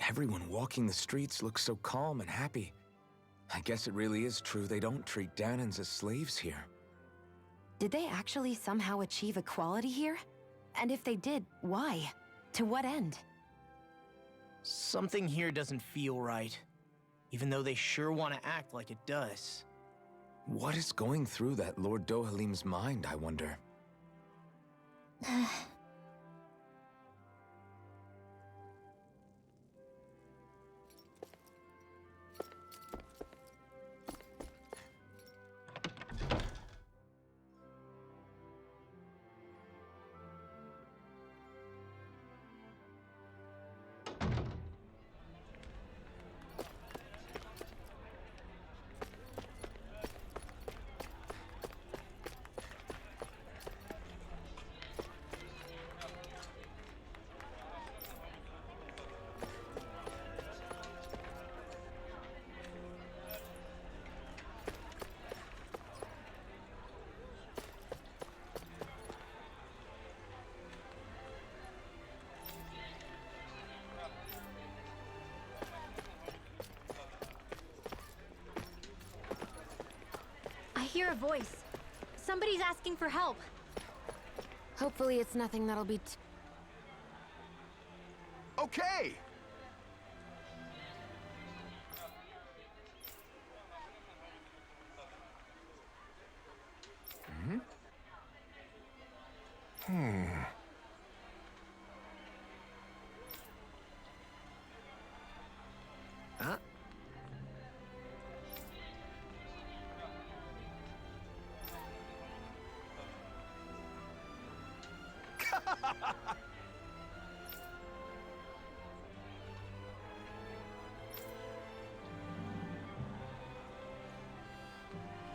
Everyone walking the streets looks so calm and happy. I guess it really is true they don't treat Danans as slaves here. Did they actually somehow achieve equality here? And if they did, why? To what end? Something here doesn't feel right, even though they sure want to act like it does. What is going through that Lord Dohalim's mind, I wonder? I hear a voice. Somebody's asking for help. Hopefully it's nothing that'll be Okay! Huh?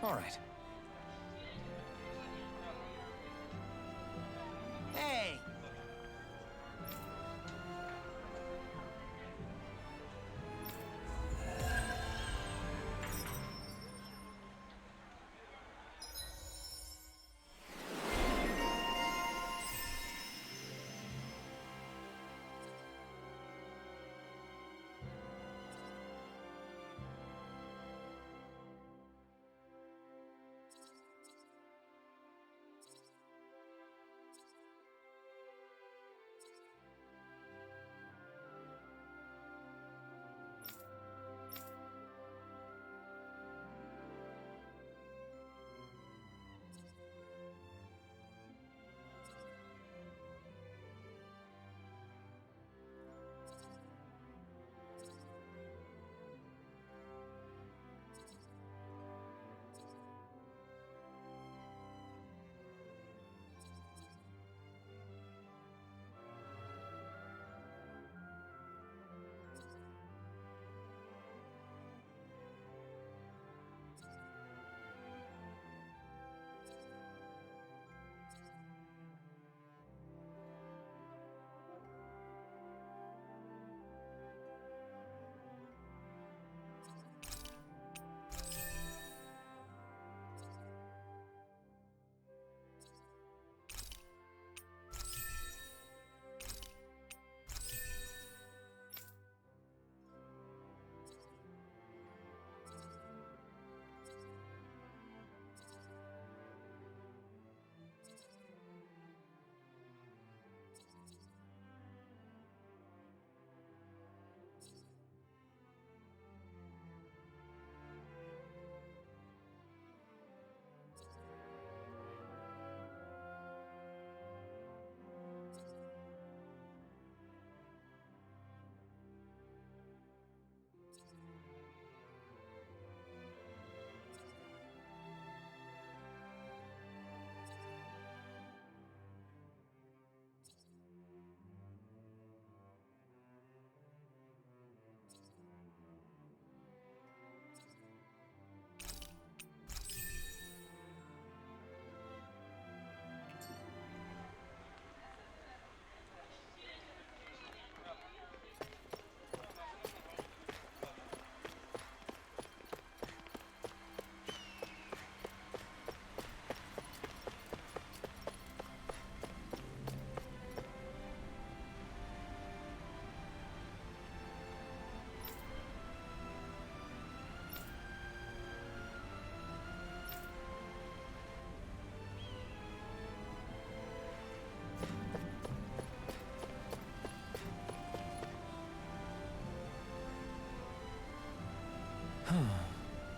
All right. Hey!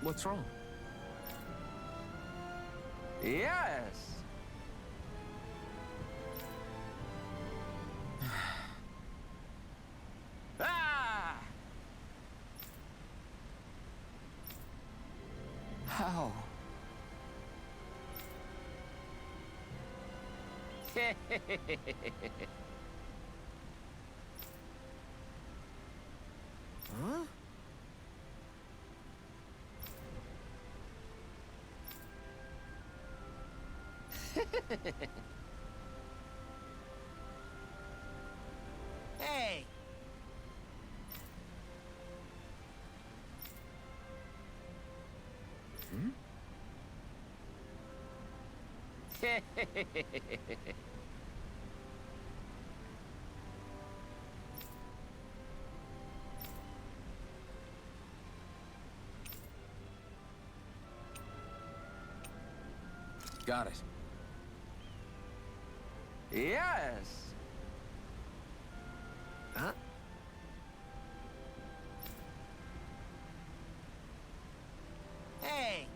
What's wrong? Yes! Ah! How? Huh? Hey! Hmm? Got it. Yes! Huh? Hey!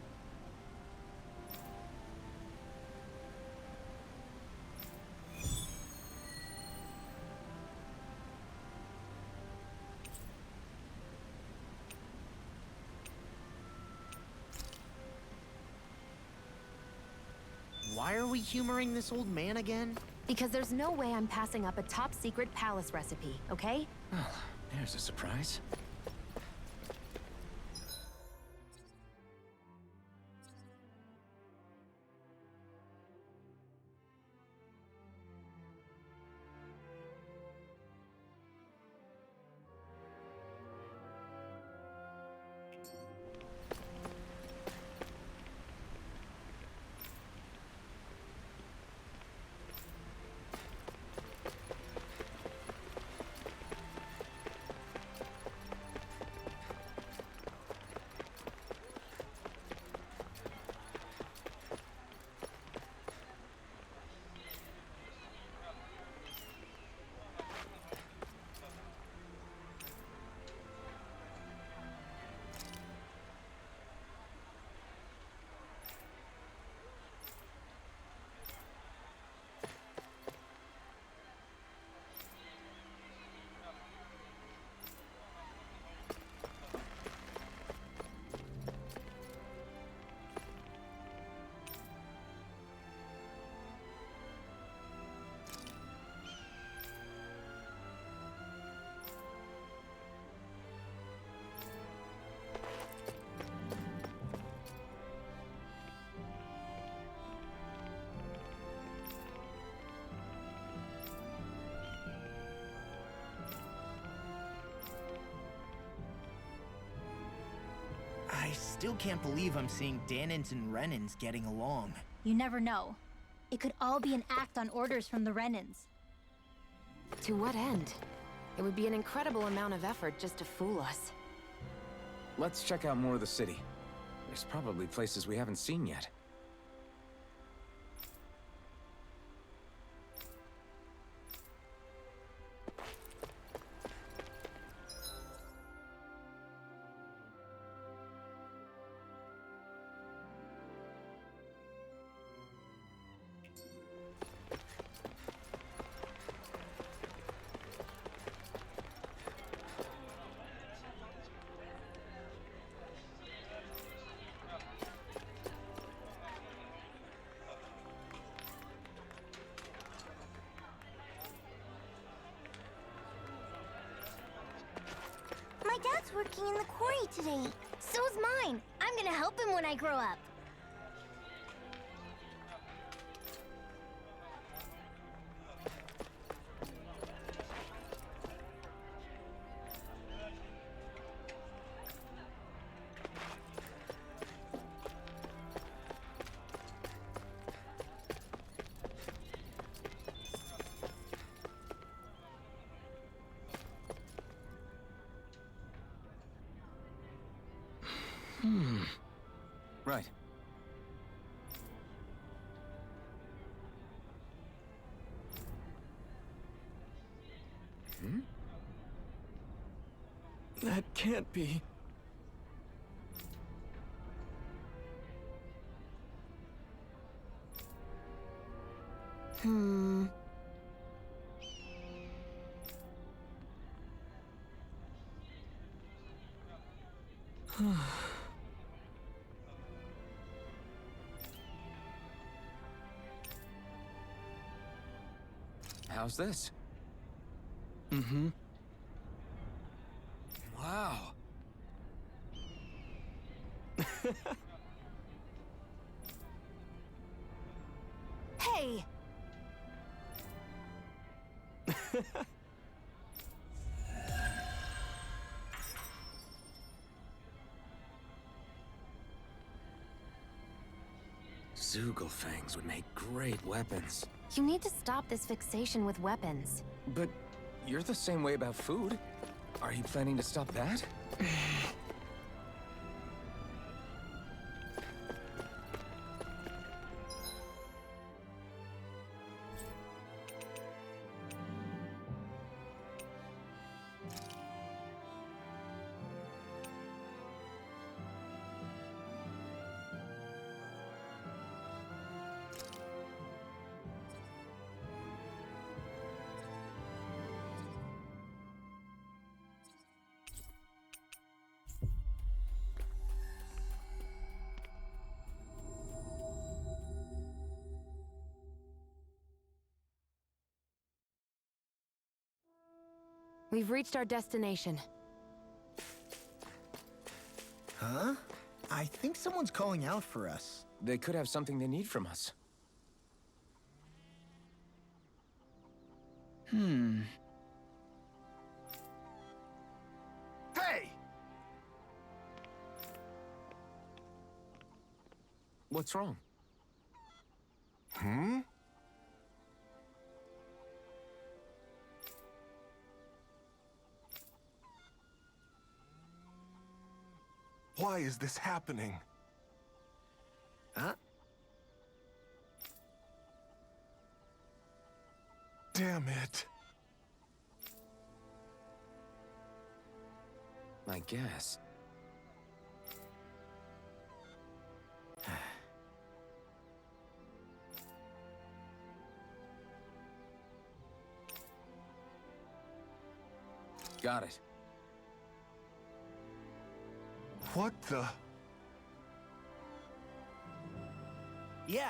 Why are we humoring this old man again? Because there's no way I'm passing up a top-secret palace recipe, okay? Well, there's a surprise. I still can't believe I'm seeing Danins and Renins getting along. You never know. It could all be an act on orders from the Renins. To what end? It would be an incredible amount of effort just to fool us. Let's check out more of the city. There's probably places we haven't seen yet. My dad's working in the quarry today. So's mine. I'm gonna help him when I grow up. Right. Hmm? That can't be. How's this? Mm-hmm. Wow. Hey! Zoogle fangs would make great weapons. You need to stop this fixation with weapons. But you're the same way about food. Are you planning to stop that? We've reached our destination. Huh? I think someone's calling out for us. They could have something they need from us. Hey! What's wrong? Why is this happening? Huh? Damn it. I guess. Got it. What the? Yeah.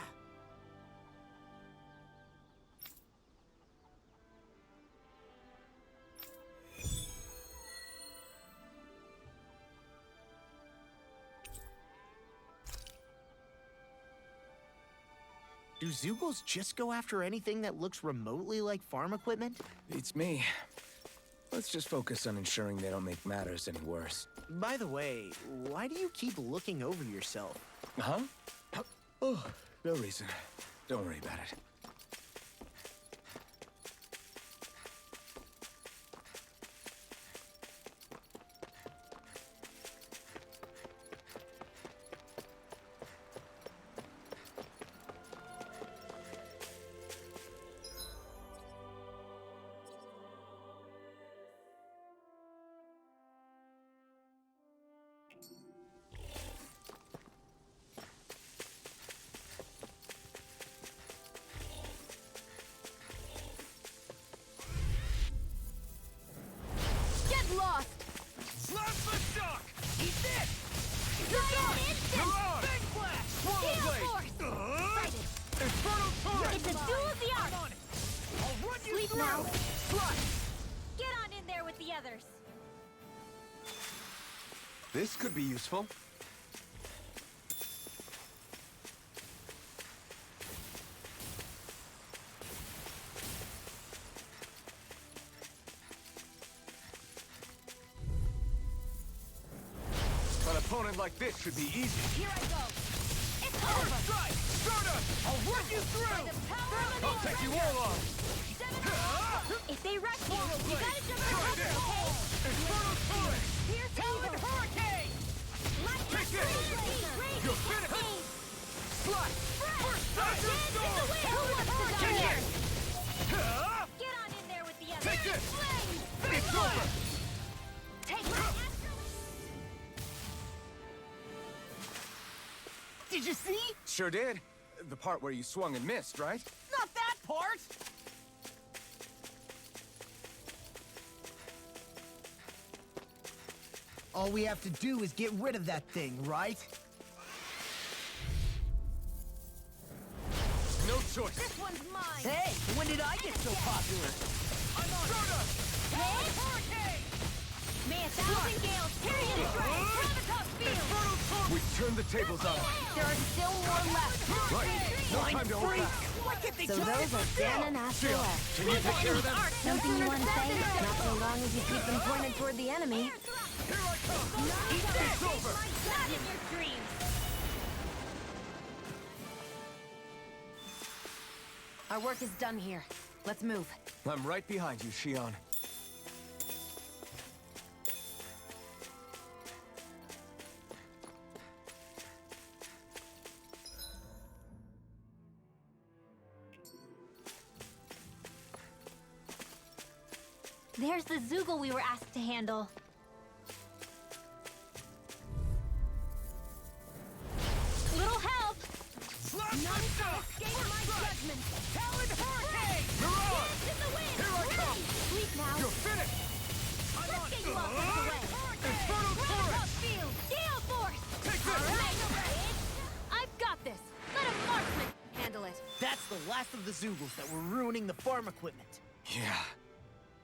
Do Zoogles just go after anything that looks remotely like farm equipment? Beats me. Let's just focus on ensuring they don't make matters any worse. By the way, why do you keep looking over yourself? Huh? Oh, no reason. Don't worry about it. Get lost! Slap the shock! Eat this! You're on! Big flash! Swallow blade! Infernal torrent! It's a duel of the I'm arts! on it! I'll run you Sleep through! now. Flush! Get on in there with the others! This could be useful. An opponent like this should be easy. Here I go! It's over! Strike! Stardust! I'll run you By through! the power of I'll take you all on! If they rush you, you gotta jump Try over, this! okay? Infernal torrent! Here's Talon Eagle! Hurricane! Take this! You're finished! Flush! First thunderstorm! Who wants to die here? Huh? Get on in there with the others! Take this! Flame! It's over! Take my Did you see? Sure did. The part where you swung and missed, right? Not that apart? All we have to do is get rid of that thing, right? No choice. This one's mine! Hey, when did I get so popular? I'm on. Soda! Hurricane! May a thousand gales period strike! Gravitas field! Infernal torrent! We turned the tables on them. There are still more left. Right. No time to hold back. What did they So those are Dan and Astral. Can you take care of them? Something you want to say? Not so long as you keep them pointed toward the enemy. Here I come! It's over! Not in your dreams! Our work is done here. Let's move. I'm right behind you, Shion. There's the Zoogle we were asked to handle. Little help! Slash myself! Escape my judgment! Talon Hurricane! Mirage! Dance in the wind! Here I come! Sleep now! You're finished! I'm Let's on. get you off this way! Infernal torrent! Gravitas field! Gale force! Take this! Alright, I've got this! Let a marksman handle it! That's the last of the Zoogles that were ruining the farm equipment. Yeah.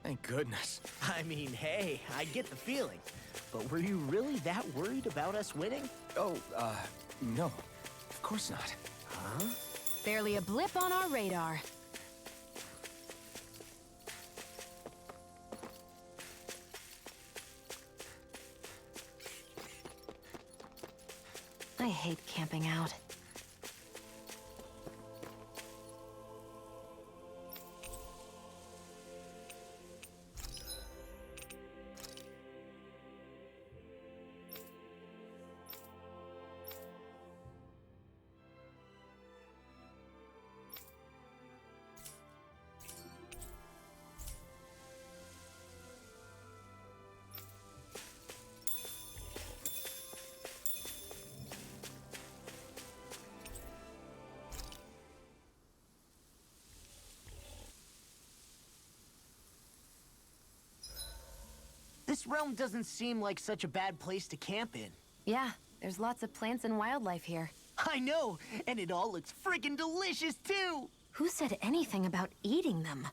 Thank goodness. I mean, hey, I get the feeling. But were you really that worried about us winning? Oh, no. Of course not. Huh? Barely a blip on our radar. I hate camping out. This realm doesn't seem like such a bad place to camp in. Yeah, there's lots of plants and wildlife here. I know, and it all looks friggin' delicious too! Who said anything about eating them?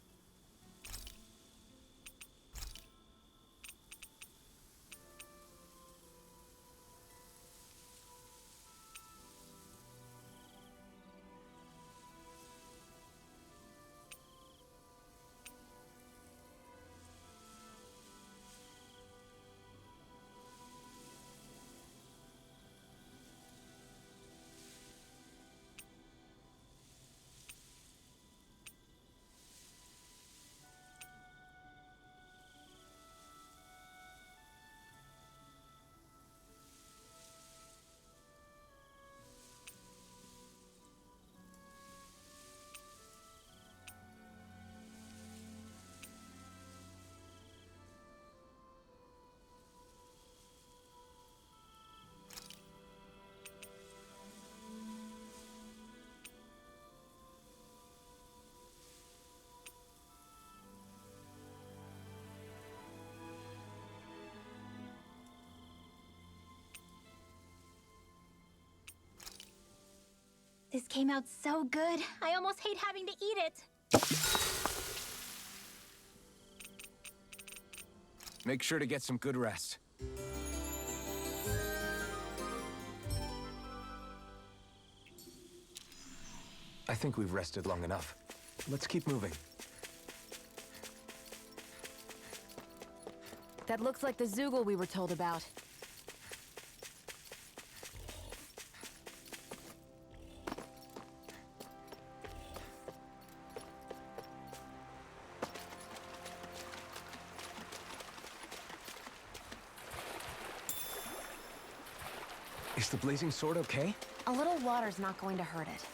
This came out so good, I almost hate having to eat it. Make sure to get some good rest. I think we've rested long enough. Let's keep moving. That looks like the Zoogle we were told about. Is the blazing sword okay? A little water's not going to hurt it.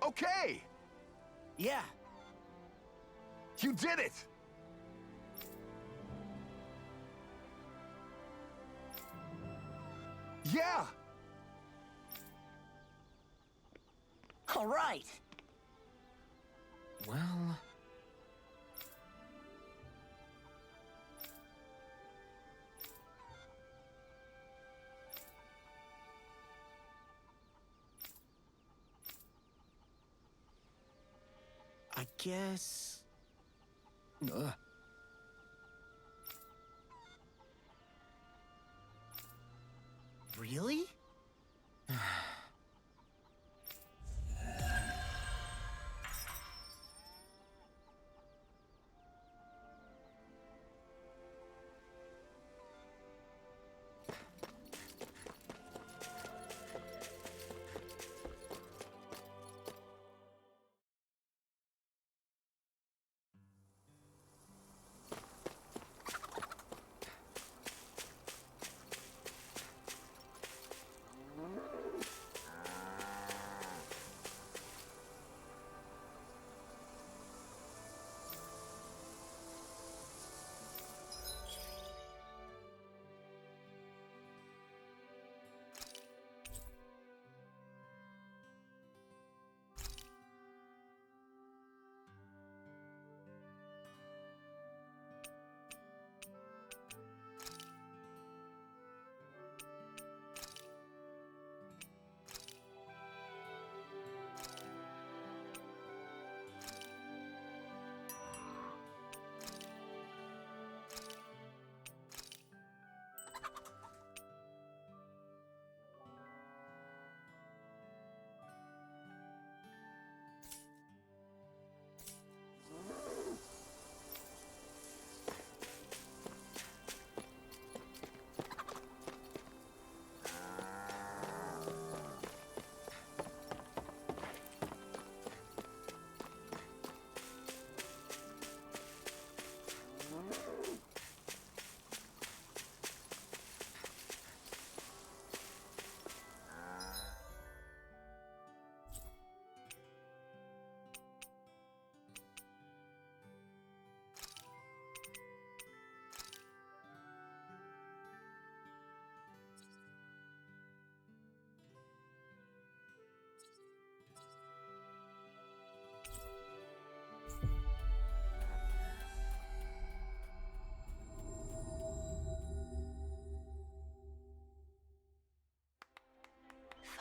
Okay! Yeah. You did it! Yeah! All right. Well... I guess... Ugh. Really?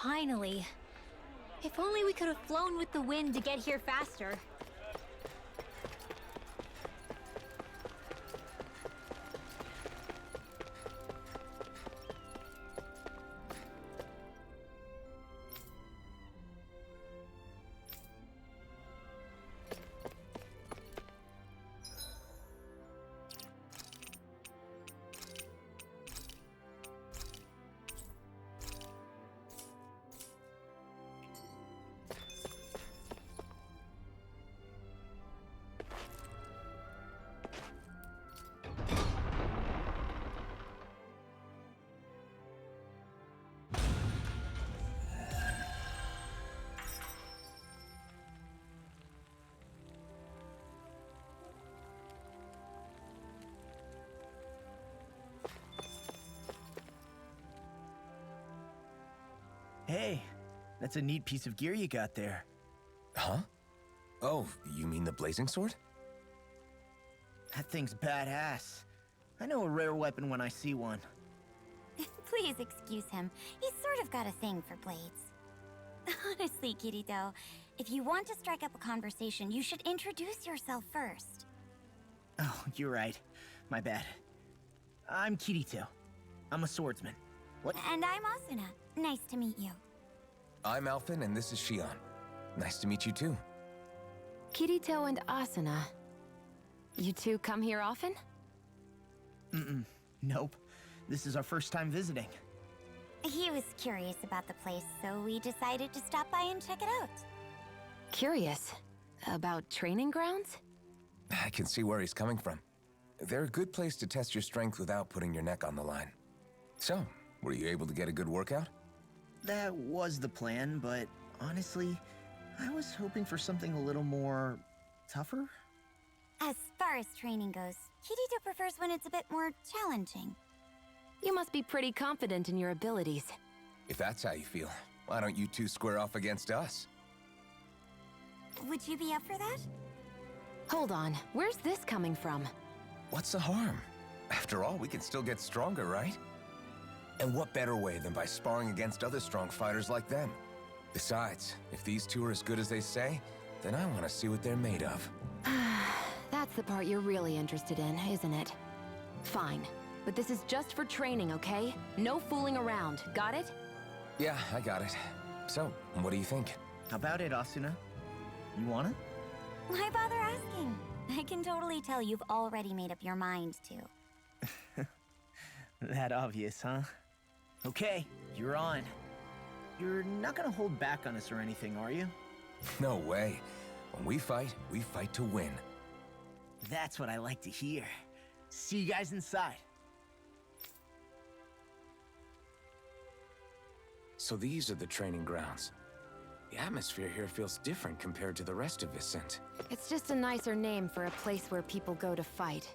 Finally. If only we could have flown with the wind to get here faster. Hey, that's a neat piece of gear you got there. Huh? Oh, you mean the blazing sword? That thing's badass. I know a rare weapon when I see one. Please excuse him. He's sort of got a thing for blades. Honestly, Kirito, if you want to strike up a conversation, you should introduce yourself first. Oh, you're right. My bad. I'm Kirito. I'm a swordsman. What? And I'm Asuna. Nice to meet you. I'm Alphen, and this is Shion. Nice to meet you too. Kirito and Asuna. You two come here often? Nope. This is our first time visiting. He was curious about the place, so we decided to stop by and check it out. Curious. About training grounds? I can see where he's coming from. They're a good place to test your strength without putting your neck on the line. So, were you able to get a good workout? That was the plan, but honestly, I was hoping for something a little more tougher. As far as training goes, Kirito prefers when it's a bit more challenging. You must be pretty confident in your abilities. If that's how you feel, why don't you two square off against us? Would you be up for that? Hold on, where's this coming from? What's the harm? After all, we can still get stronger, right? And what better way than by sparring against other strong fighters like them? Besides, if these two are as good as they say, then I want to see what they're made of. That's the part you're really interested in, isn't it? Fine, but this is just for training, okay? No fooling around, got it? Yeah, I got it. So, what do you think? How about it, Asuna? You want it? Why bother asking? I can totally tell you've already made up your mind to. That obvious, huh? Okay, you're on. You're not gonna hold back on us or anything, are you? No way. When we fight to win. That's what I like to hear. See you guys inside. So these are the training grounds. The atmosphere here feels different compared to the rest of Vicent. It's just a nicer name for a place where people go to fight.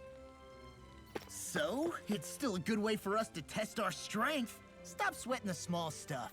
So, it's still a good way for us to test our strength. Stop sweating the small stuff.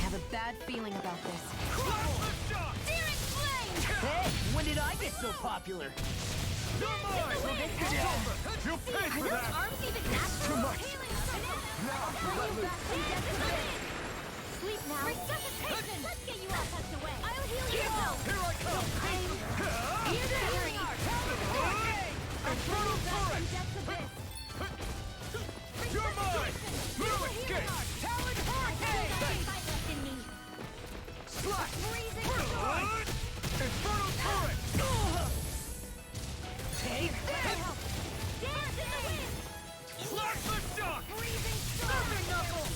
A bad feeling about this. Hey, when did I get so popular? You're mine! You'll pay for that! Arms even natural? Too much. Sleep now. Resuscitation! Let's get you all tucked away. I'll heal you all. Here I come! You're very Infernal turret! You're mine! No escape! Talon hurricane! Slash! Freezing Infernal turret! Take that! Dance in the wind! Plasma shock! Freezing storm! Knuckle!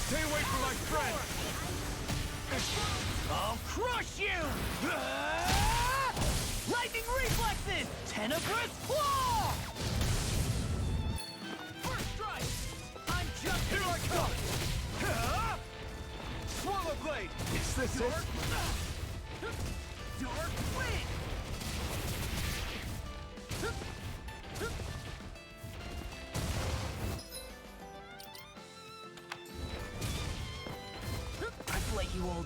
Stay away from my friend! I'll crush you! Lightning reflexes! Tenebrous claw! First strike! I'm just here I come! Swallow blade! Is this it? Dark wind!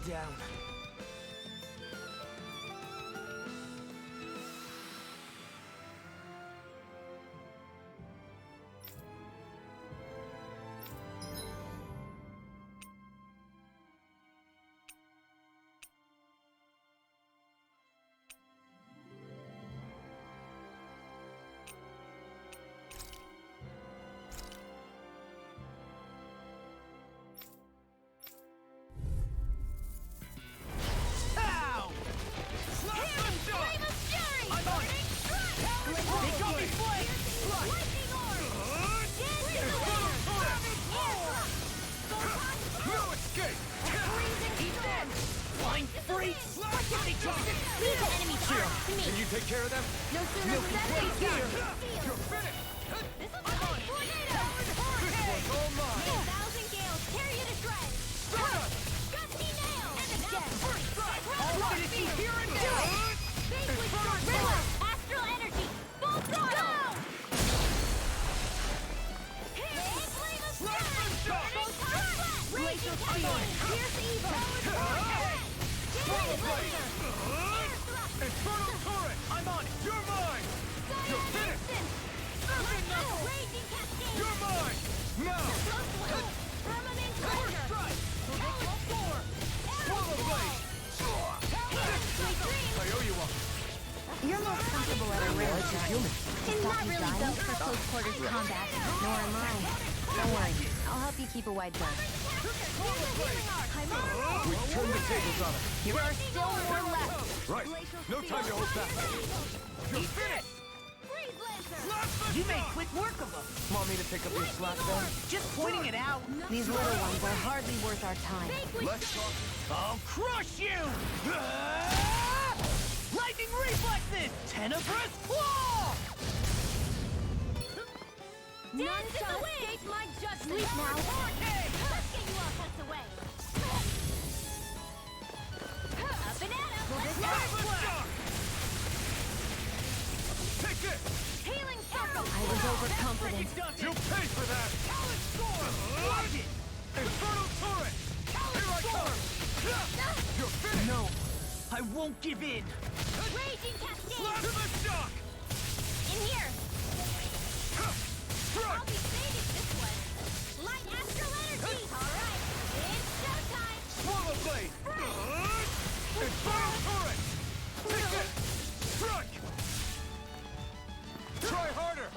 down. Ow! Flame of fury! I'm on it! They got me flanked! Lightning orb! Dancing laser! No escape! Freezing storm! Flying freaks! Leave the enemy shield to me! Can you take care of them? No sooner said than done. You're finished! This will be a tornado! This one's all mine! 1,000 gales carry you to shreds! Stardust! Gusty nail! And again! First strike! I'll finish you here and now! Base with short riddle! Astral energy! Full throttle! Flame of fury! Raging Captain! Pierce evil! Swallow blade! Infernal turret! I'm on it! You're mine! You're finished! Serpent knuckle! Raging Cascade! You're mine! Now! Permanent First corner! strike! Hellish storm! Swallow blade! I owe you one. You're most comfortable at a range, aren't you? It's not really built for close quarters combat. Nor am I. Don't worry. I'll help you keep a wide berth. We've turned the tables on it. There are still more left. Right. No time to hold back. You're finished! You made quick work of them. Want me to pick up your slack then? Just pointing it out. These little ones are hardly worth our time. Let's talk. I'll crush you! Lightning reflexes! Tenebrous claw! None shall escape my judgment! Sleep now! Let's get you all tucked away! Up and at 'em! Take this! Healing circle! I was overconfident. You'll pay for that! Watch it! Infernal turret! Here I come! You're finished! No, I won't give in. Raging Cascade! To the shock! In here! I'll Strike! be saving this one! Light astral energy! Alright, it's showtime! Swallow blade! Infernal turret! Take this! Strike! Try harder!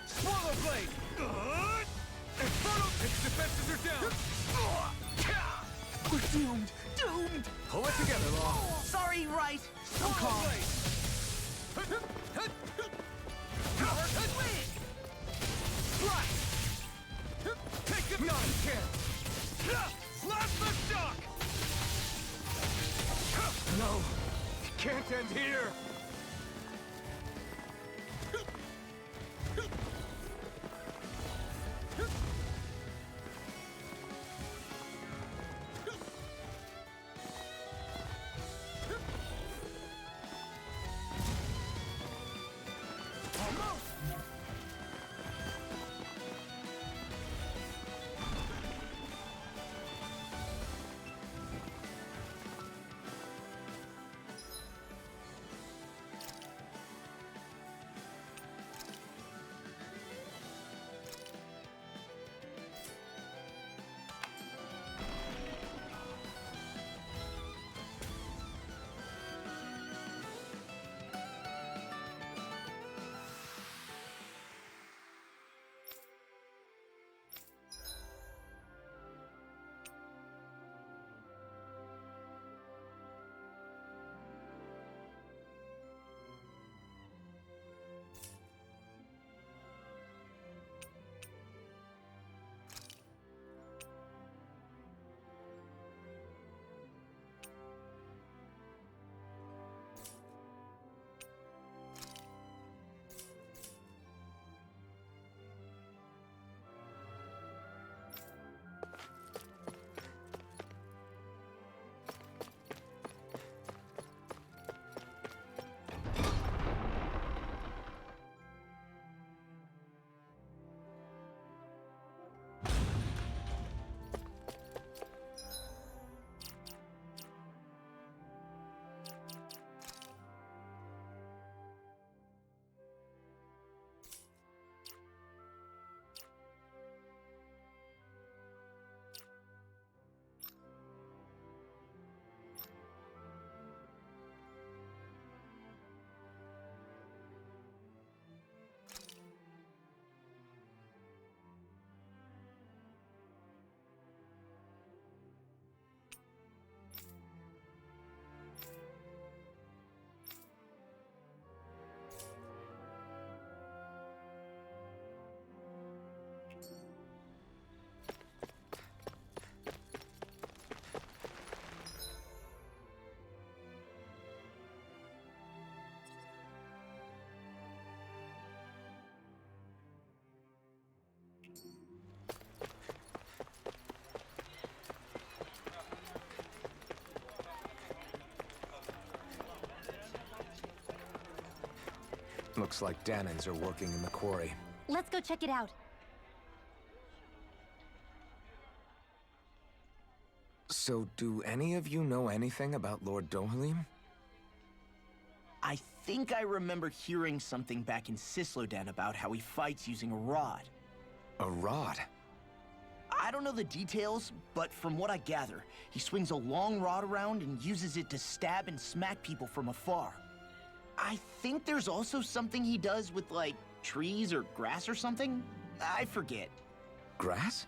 Swallow blade! Infernal! Its defenses are down! We're doomed! Doomed! Pull it together, Law! Sorry, right. I'm Swallow calm. blade! Slash! Take it! Not a chance! Slash the shock! No! It can't end here! Looks like Danans are working in the quarry. Let's go check it out. So, do any of you know anything about Lord Dohalim? I think I remember hearing something back in Sislodan about how he fights using a rod. A rod? I don't know the details, but from what I gather, he swings a long rod around and uses it to stab and smack people from afar. I think there's also something he does with, like, trees or grass or something? I forget. Grass?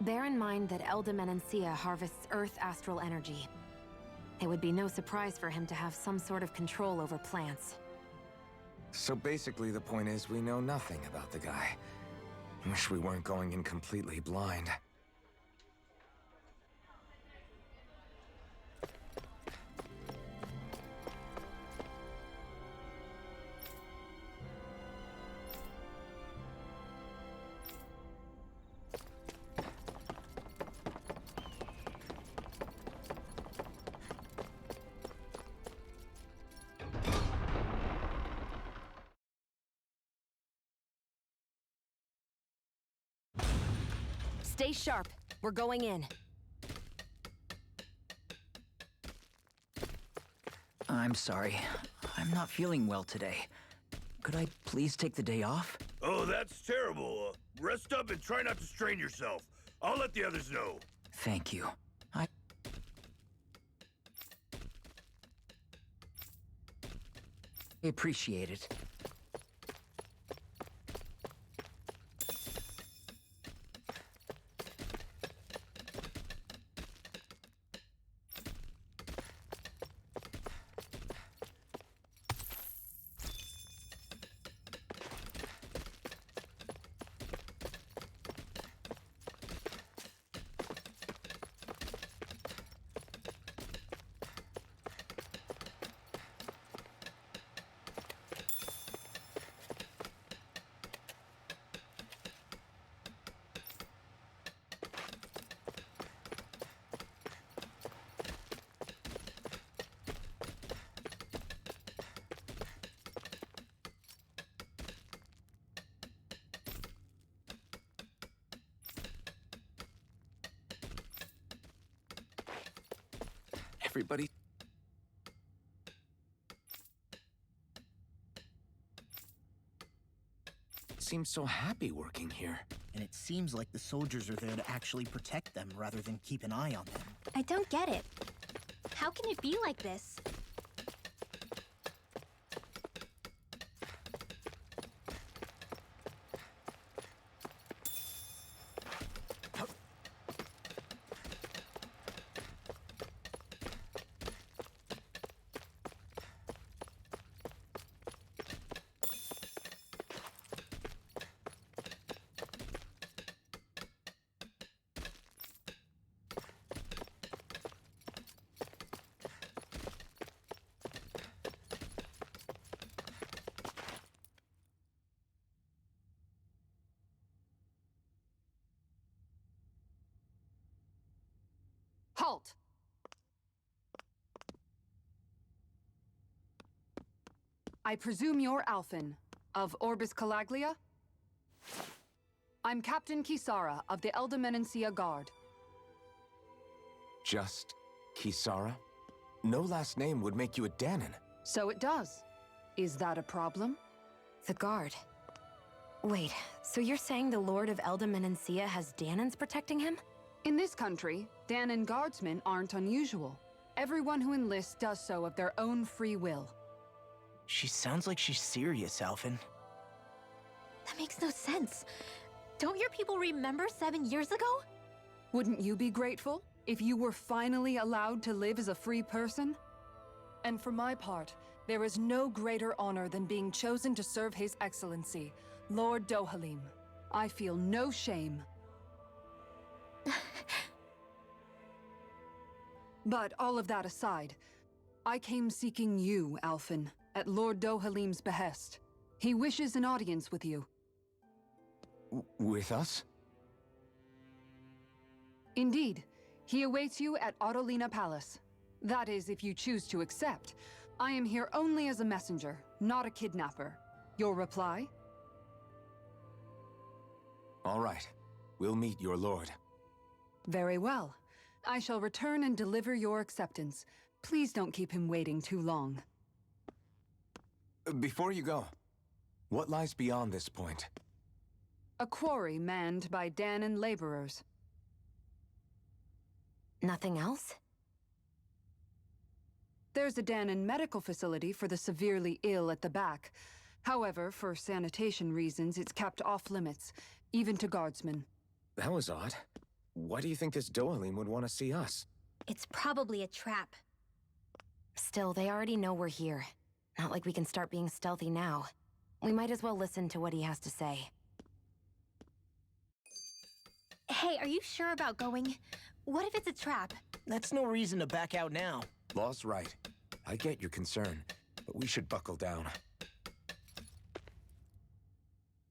Bear in mind that Elda Menancia harvests Earth astral energy. It would be no surprise for him to have some sort of control over plants. So basically the point is we know nothing about the guy. Wish we weren't going in completely blind. Stay sharp. We're going in. I'm sorry. I'm not feeling well today. Could I please take the day off? Oh, that's terrible. Rest up and try not to strain yourself. I'll let the others know. Thank you. I appreciate it. Everybody seems so happy working here. And it seems like the soldiers are there to actually protect them rather than keep an eye on them. I don't get it. How can it be like this? Halt! I presume you're Alphen, of Orbis Calaglia? I'm Captain Kisara of the Elda Menancia Guard. Just Kisara? No last name would make you a Danan. So it does. Is that a problem? The guard. Wait, so you're saying the Lord of Elda Menancia has Danans protecting him? In this country, Danan guardsmen aren't unusual. Everyone who enlists does so of their own free will. She sounds like she's serious, Alphen. That makes no sense. Don't your people remember 7 years ago? Wouldn't you be grateful if you were finally allowed to live as a free person? And for my part, there is no greater honor than being chosen to serve His Excellency, Lord Dohalim. I feel no shame. But all of that aside, I came seeking you, Alphen, at Lord Dohalim's behest. He wishes an audience with you. With us? Indeed. He awaits you at Autolina Palace. That is, if you choose to accept. I am here only as a messenger, not a kidnapper. Your reply? All right. We'll meet your lord. Very well. I shall return and deliver your acceptance. Please don't keep him waiting too long. Before you go, what lies beyond this point? A quarry manned by Danon laborers. Nothing else? There's a Danon medical facility for the severely ill at the back. However, for sanitation reasons, it's kept off limits, even to guardsmen. That was odd. Why do you think this Dohalim would want to see us? It's probably a trap. Still, they already know we're here. Not like we can start being stealthy now. We might as well listen to what he has to say. Hey, are you sure about going? What if it's a trap? That's no reason to back out now. Law's right. I get your concern, but we should buckle down.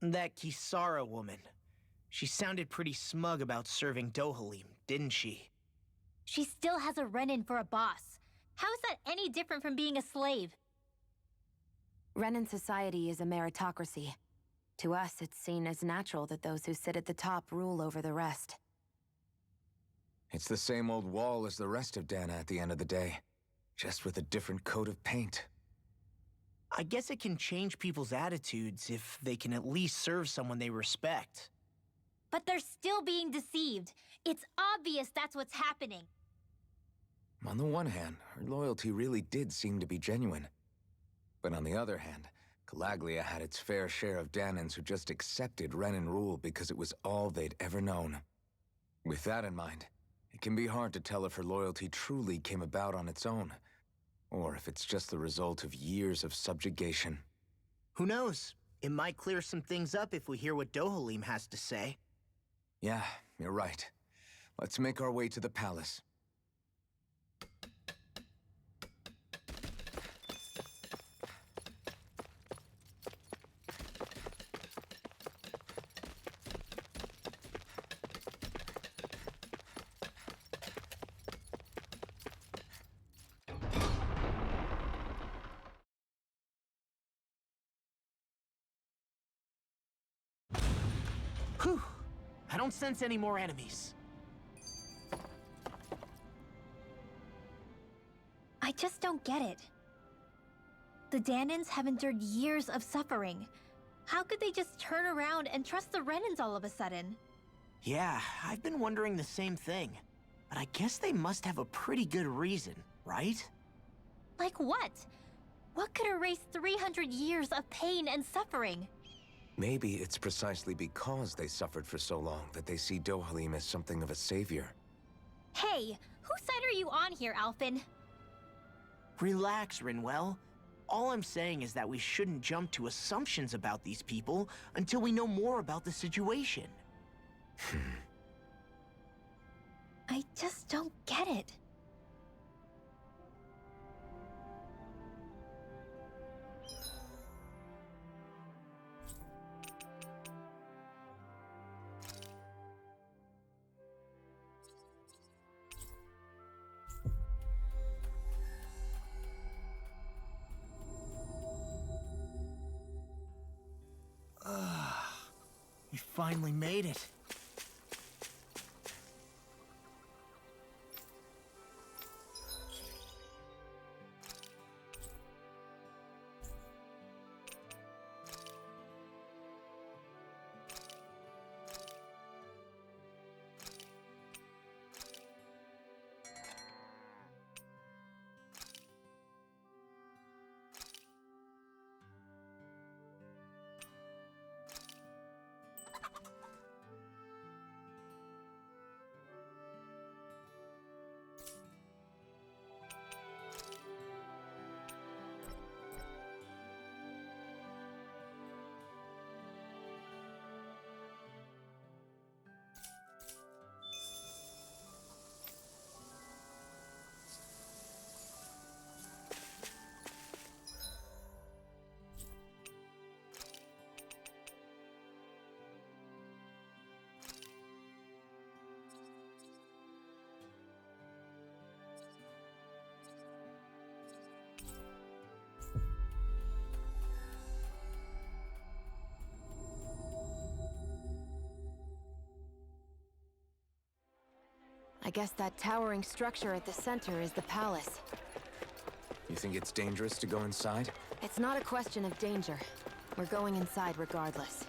That Kisara woman. She sounded pretty smug about serving Dohalim, didn't she? She still has a run-in for a boss. How is that any different from being a slave? Renan society is a meritocracy. To us, it's seen as natural that those who sit at the top rule over the rest. It's the same old wall as the rest of Dana at the end of the day, just with a different coat of paint. I guess it can change people's attitudes if they can at least serve someone they respect. But they're still being deceived. It's obvious that's what's happening. On the one hand, her loyalty really did seem to be genuine. But on the other hand, Calaglia had its fair share of Danans who just accepted Renan rule because it was all they'd ever known. With that in mind, it can be hard to tell if her loyalty truly came about on its own, or if it's just the result of years of subjugation. Who knows? It might clear some things up if we hear what Dohalim has to say. Yeah, you're right. Let's make our way to the palace. Whew! I don't sense any more enemies. I just don't get it. The Danans have endured years of suffering. How could they just turn around and trust the Renans all of a sudden? Yeah, I've been wondering the same thing. But I guess they must have a pretty good reason, right? Like what? What could erase 300 years of pain and suffering? Maybe it's precisely because they suffered for so long that they see Dohalim as something of a savior. Hey, whose side are you on here, Alphen? Relax, Rinwell. All I'm saying is that we shouldn't jump to assumptions about these people until we know more about the situation. I just don't get it. We finally made it. I guess that towering structure at the center is the palace. You think it's dangerous to go inside? It's not a question of danger. We're going inside regardless.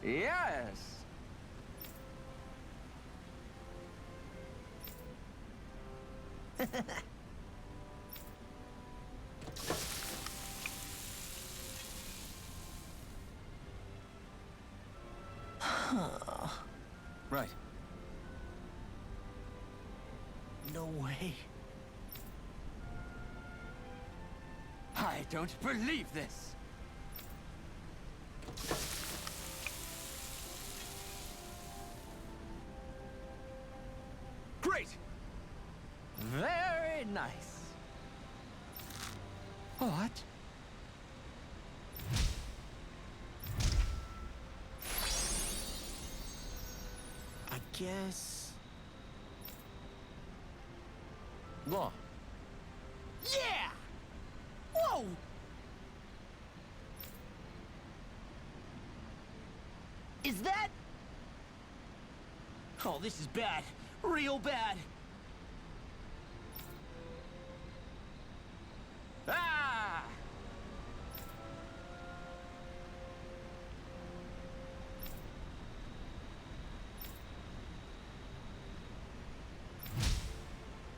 Yes! Right. No way. I don't believe this! Great! Very nice. What? I guess... Law. Yeah! Whoa! Is that... Oh, this is bad. Real bad. Ah!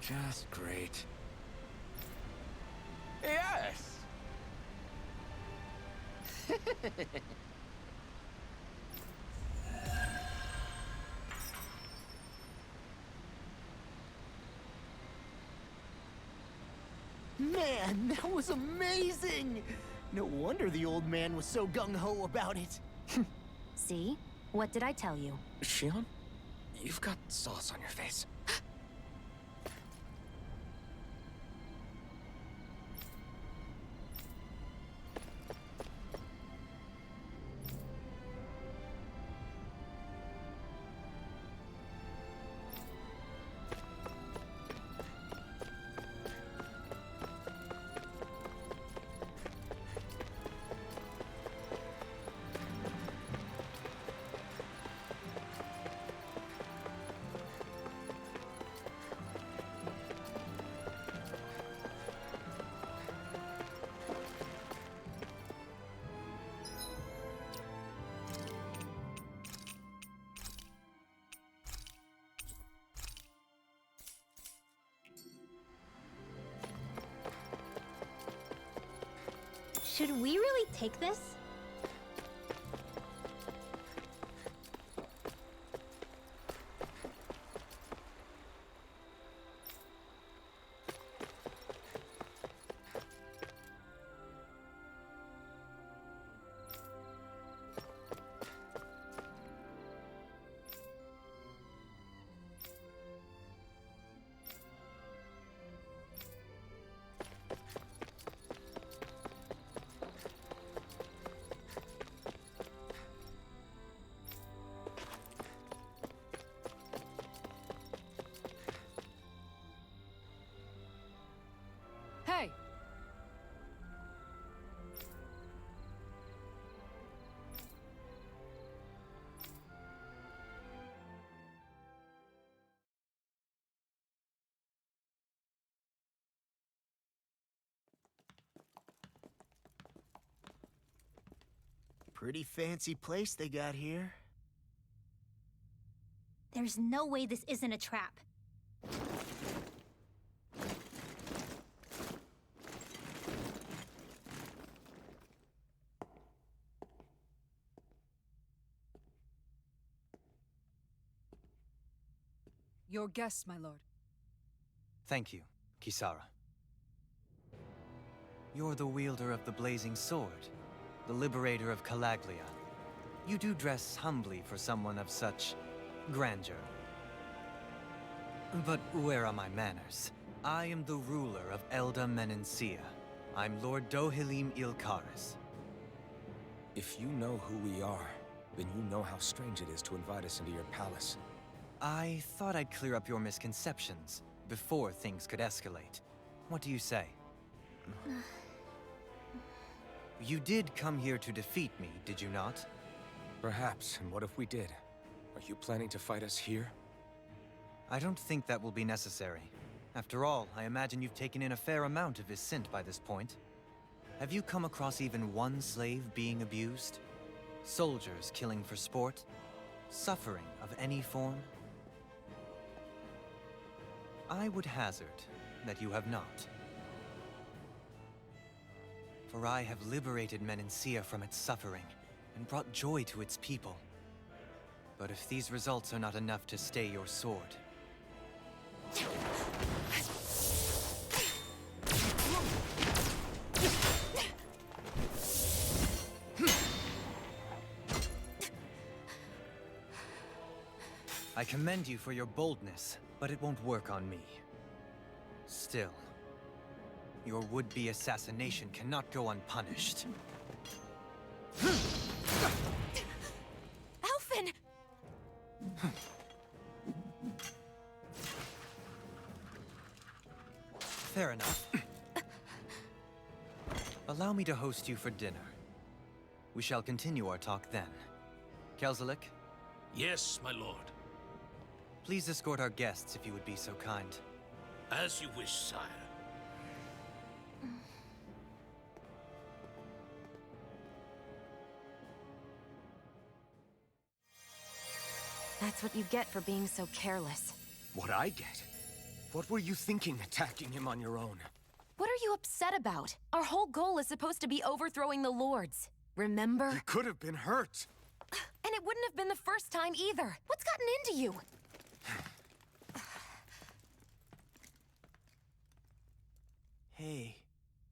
Just great. Yes! Man, that was amazing! No wonder the old man was so gung-ho about it. See? What did I tell you? Shion? You've got sauce on your face. Should we really take this? Hey! Pretty fancy place they got here. There's no way this isn't a trap. Your guest, my lord. Thank you, Kisara. You're the wielder of the blazing sword, the liberator of Calaglia. You do dress humbly for someone of such grandeur. But where are my manners? I am the ruler of Elda Menencia. I'm Lord Dohilim Ilkaris. If you know who we are, then you know how strange it is to invite us into your palace. I thought I'd clear up your misconceptions before things could escalate. What do you say? You did come here to defeat me, did you not? Perhaps, and what if we did? Are you planning to fight us here? I don't think that will be necessary. After all, I imagine you've taken in a fair amount of his scent by this point. Have you come across even one slave being abused? Soldiers killing for sport? Suffering of any form? I would hazard that you have not. For I have liberated Menancia from its suffering and brought joy to its people. But if these results are not enough to stay your sword... I commend you for your boldness, but it won't work on me. Still, your would-be assassination cannot go unpunished. Alphen! Fair enough. Allow me to host you for dinner. We shall continue our talk then. Kelzelik, Yes, my lord. please escort our guests if you would be so kind. As you wish, sire. That's what you get for being so careless. What I get? What were you thinking attacking him on your own? What are you upset about? Our whole goal is supposed to be overthrowing the Lords. Remember? He could have been hurt. And it wouldn't have been the first time either. What's gotten into you? Hey,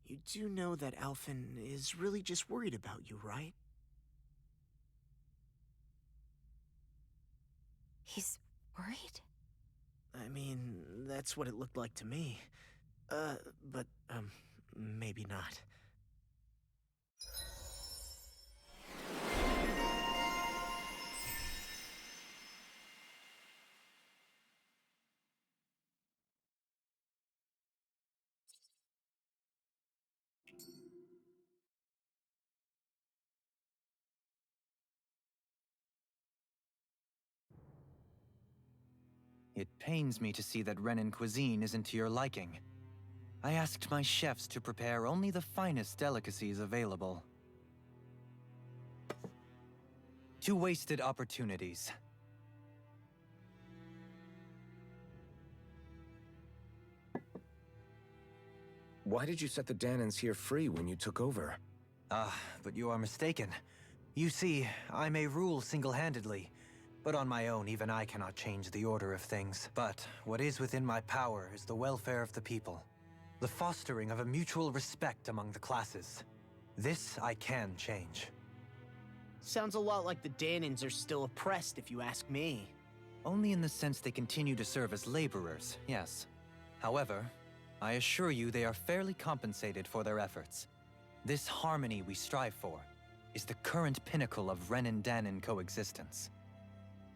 you do know that Alphen is really just worried about you, right? He's worried? I mean, that's what it looked like to me. But maybe not. It pains me to see that Renan cuisine isn't to your liking. I asked my chefs to prepare only the finest delicacies available. 2 wasted opportunities. Why did you set the Danans here free when you took over? But you are mistaken. You see, I may rule single-handedly, but on my own, even I cannot change the order of things. But what is within my power is the welfare of the people. The fostering of a mutual respect among the classes. This I can change. Sounds a lot like the Danans are still oppressed, if you ask me. Only in the sense they continue to serve as laborers, yes. However, I assure you they are fairly compensated for their efforts. This harmony we strive for is the current pinnacle of Renan-Danan coexistence.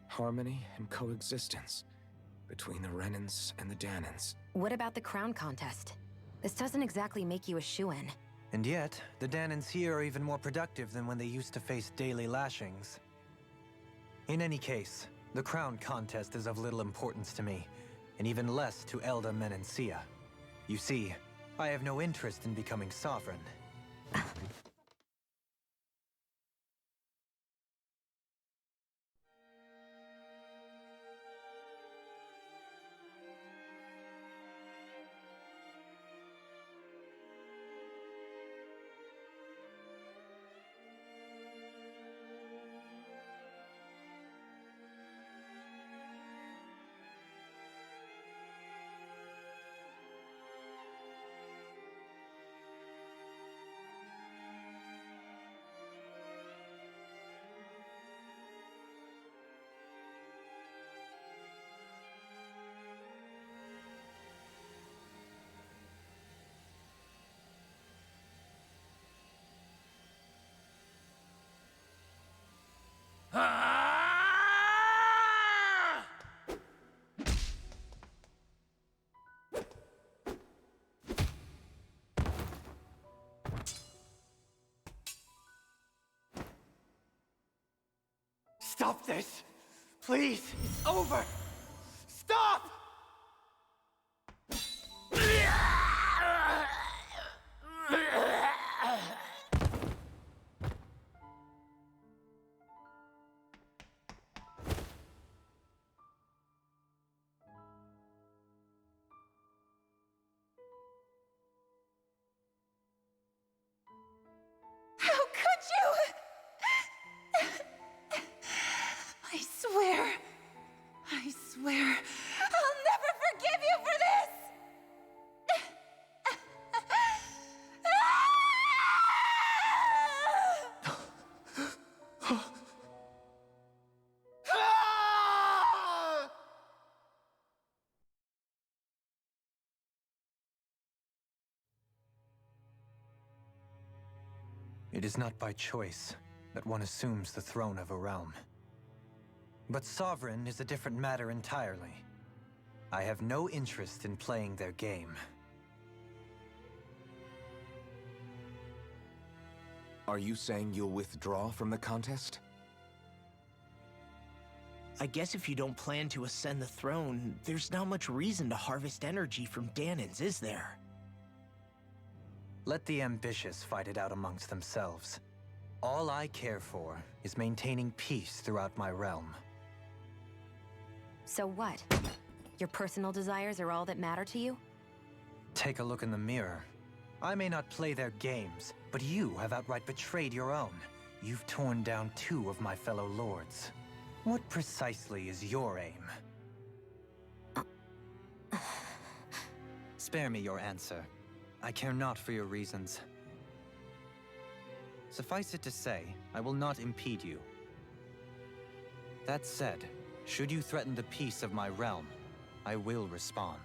Harmony and coexistence between the Renans and the Danans. What about the crown contest? This doesn't exactly make you a shoo-in. And yet, the Danans here are even more productive than when they used to face daily lashings. In any case, the crown contest is of little importance to me, and even less to Elda Menancia. You see, I have no interest in becoming sovereign. Stop this! Please! It's over! Stop! How could you? I swear, I'll never forgive you for this! It is not by choice that one assumes the throne of a realm. But sovereign is a different matter entirely. I have no interest in playing their game. Are you saying you'll withdraw from the contest? I guess if you don't plan to ascend the throne, there's not much reason to harvest energy from Danans, is there? Let the ambitious fight it out amongst themselves. All I care for is maintaining peace throughout my realm. So what? Your personal desires are all that matter to you? Take a look in the mirror. I may not play their games, but you have outright betrayed your own. You've torn down 2 of my fellow lords. What precisely is your aim? Spare me your answer. I care not for your reasons. Suffice it to say, I will not impede you. That said, should you threaten the peace of my realm, I will respond.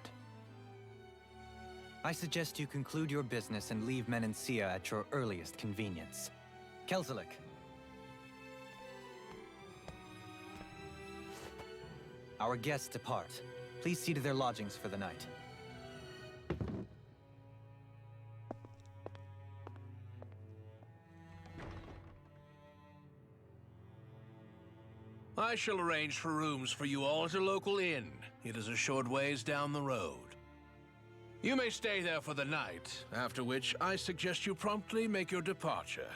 I suggest you conclude your business and leave Menancia at your earliest convenience. Kelzelik. Our guests depart. Please see to their lodgings for the night. I shall arrange for rooms for you all at a local inn. It is a short ways down the road. You may stay there for the night, after which I suggest you promptly make your departure.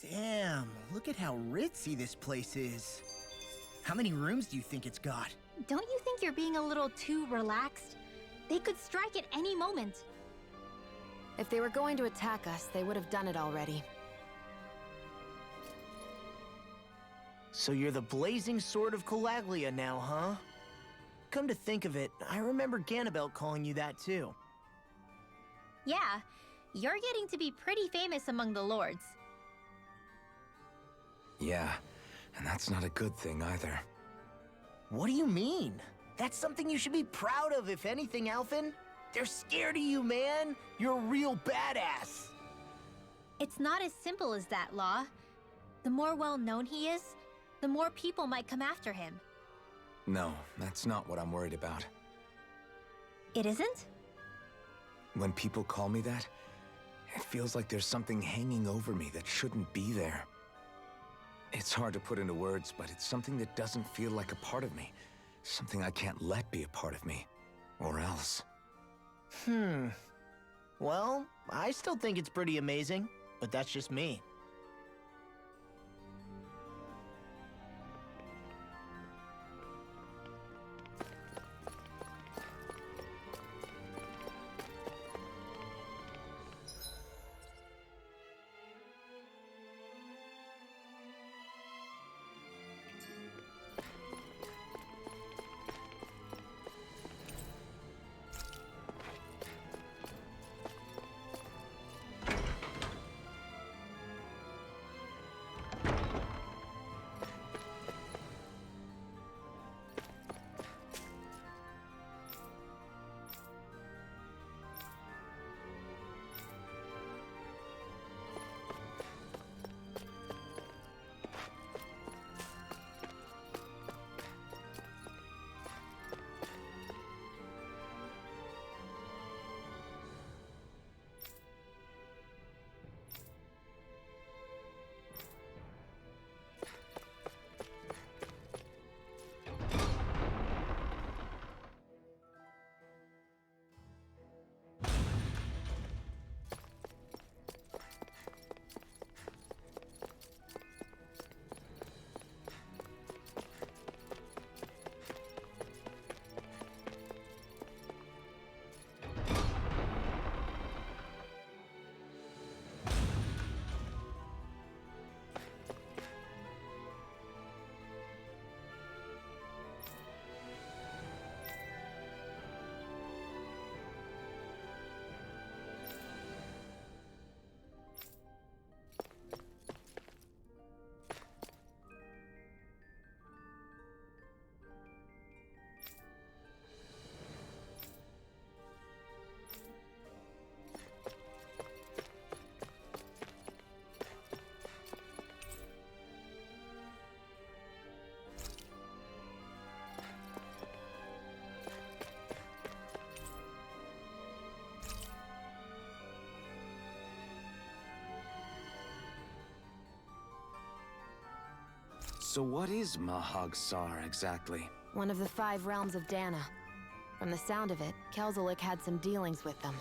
Damn, look at how ritzy this place is. How many rooms do you think it's got? Don't you think you're being a little too relaxed? They could strike at any moment. If they were going to attack us, they would have done it already. So you're the blazing sword of Calaglia now, huh? Come to think of it, I remember Ganabelt calling you that too. Yeah, you're getting to be pretty famous among the lords. Yeah, and that's not a good thing either. What do you mean? That's something you should be proud of, if anything, Alphen. They're scared of you, man. You're a real badass. It's not as simple as that, Law. The more well-known he is, the more people might come after him. No, that's not what I'm worried about. It isn't? When people call me that, it feels like there's something hanging over me that shouldn't be there. It's hard to put into words, but it's something that doesn't feel like a part of me. Something I can't let be a part of me. Or else. Well, I still think it's pretty amazing, but that's just me. So what is Mahag Sar exactly? One of the 5 realms of Dana. From the sound of it, Kelzelik had some dealings with them.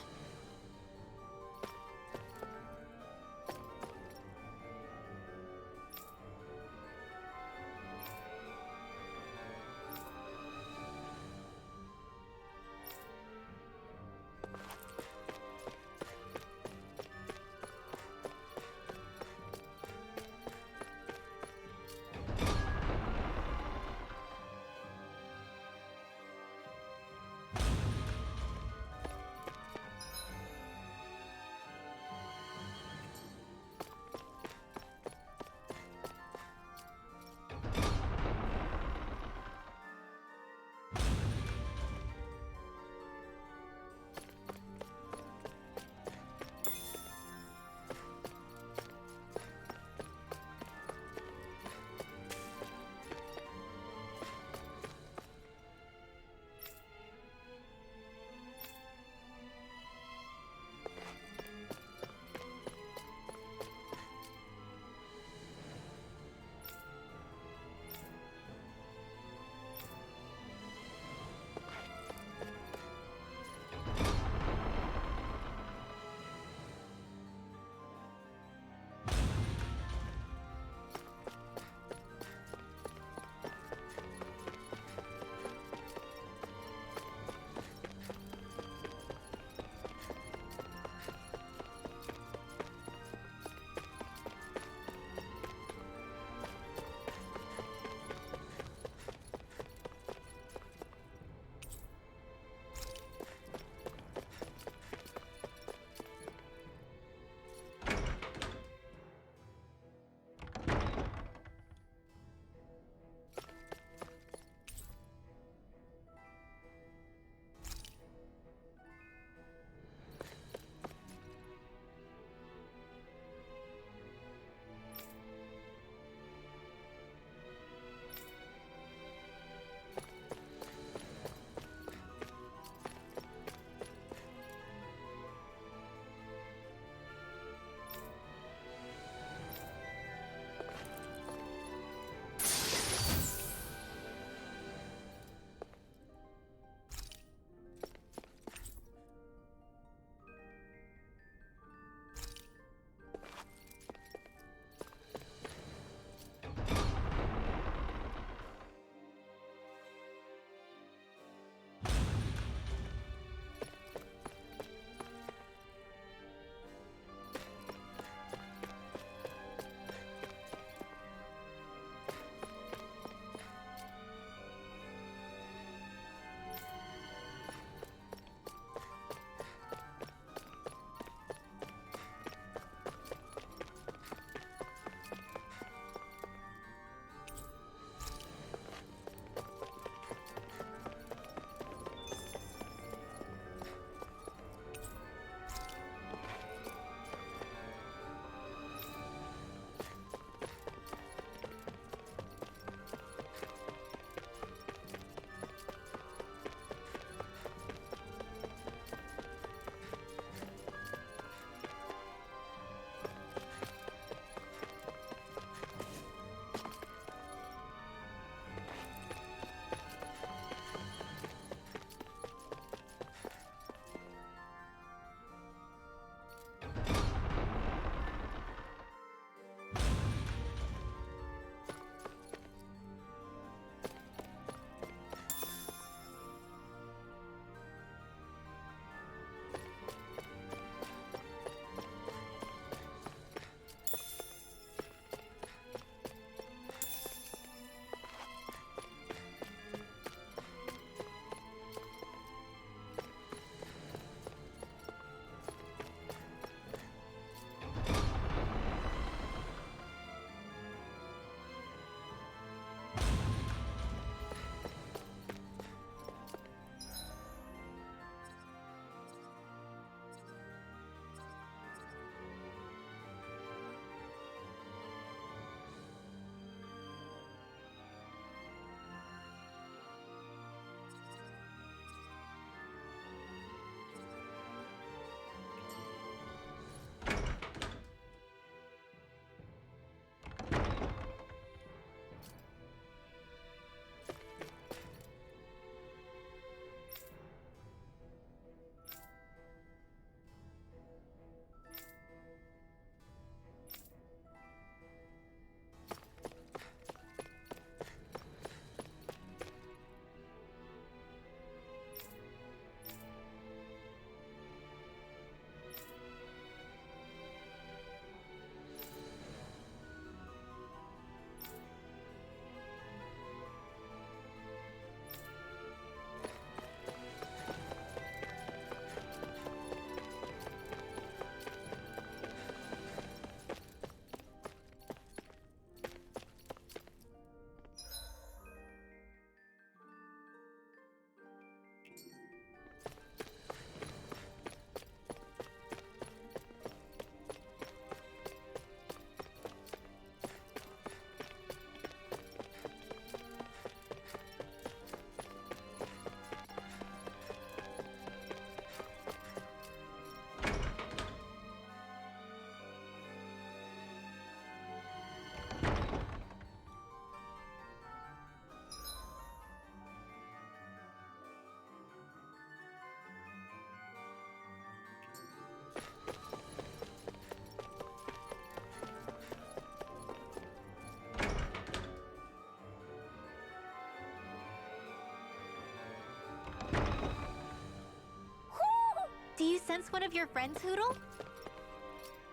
sense one of your friends, Hoodle?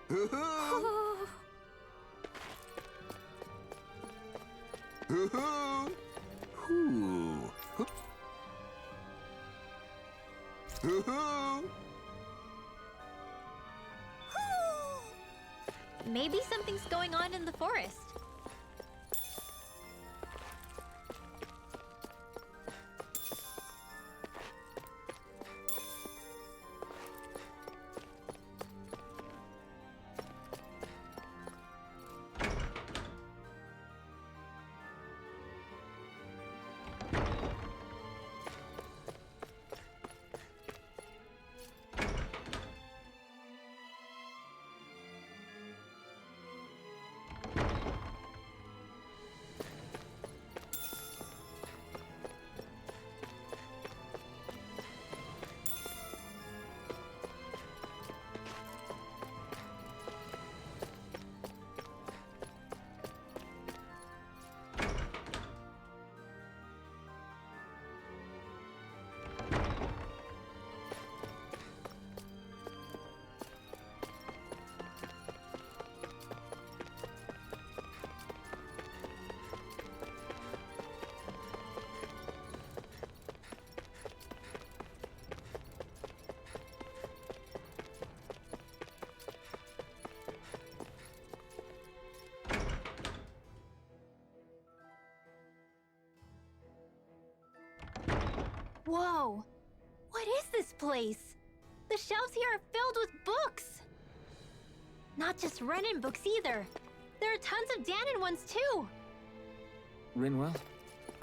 Hoo-hoo! Hoo-hoo! Hoo! Hoo-hoo! Maybe something's going on in the forest. Whoa! What is this place? The shelves here are filled with books! Not just Renin books either. There are tons of Danon ones too! Rinwell,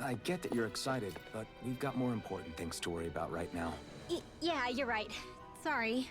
I get that you're excited, but we've got more important things to worry about right now. Yeah, you're right. Sorry.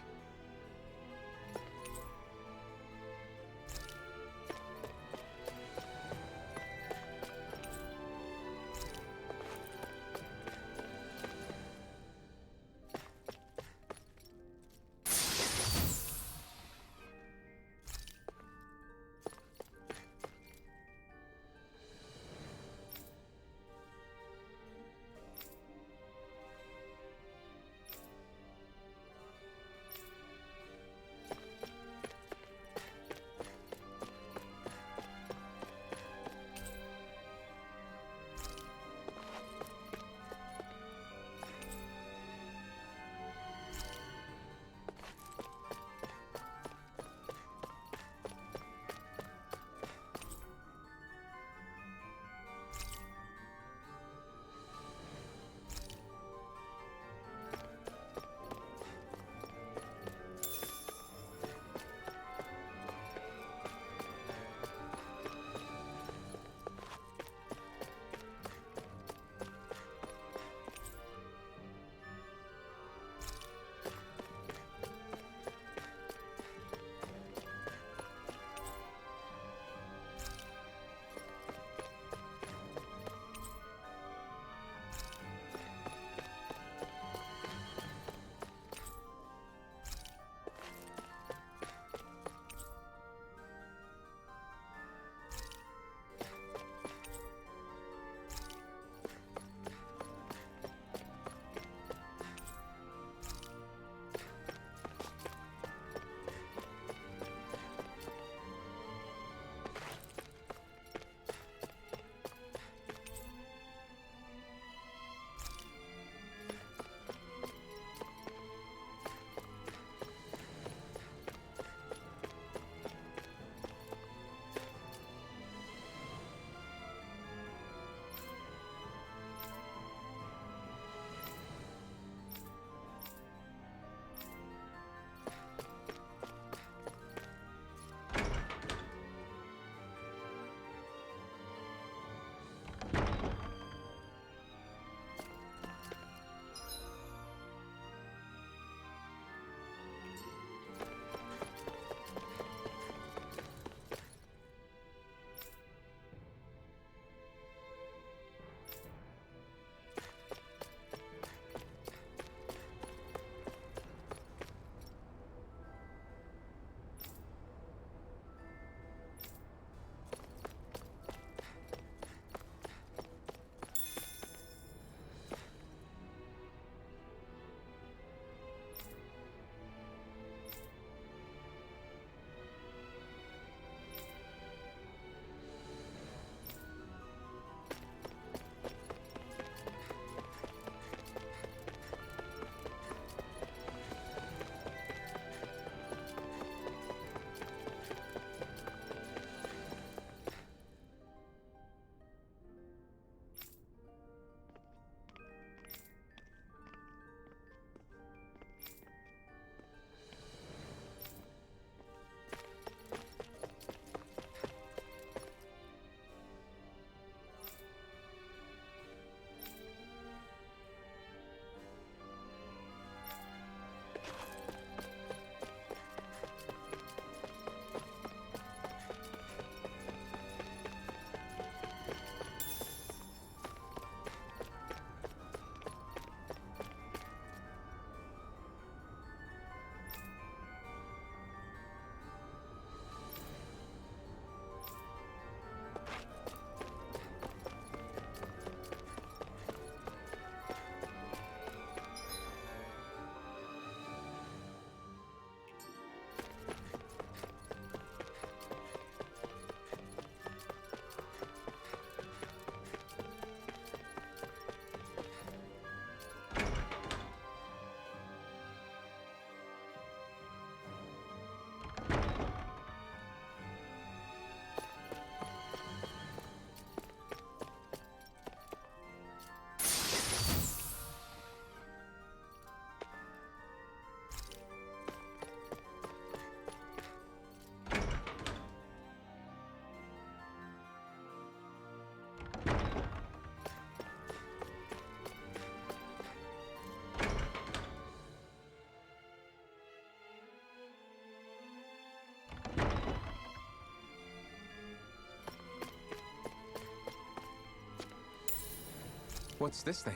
What's this thing?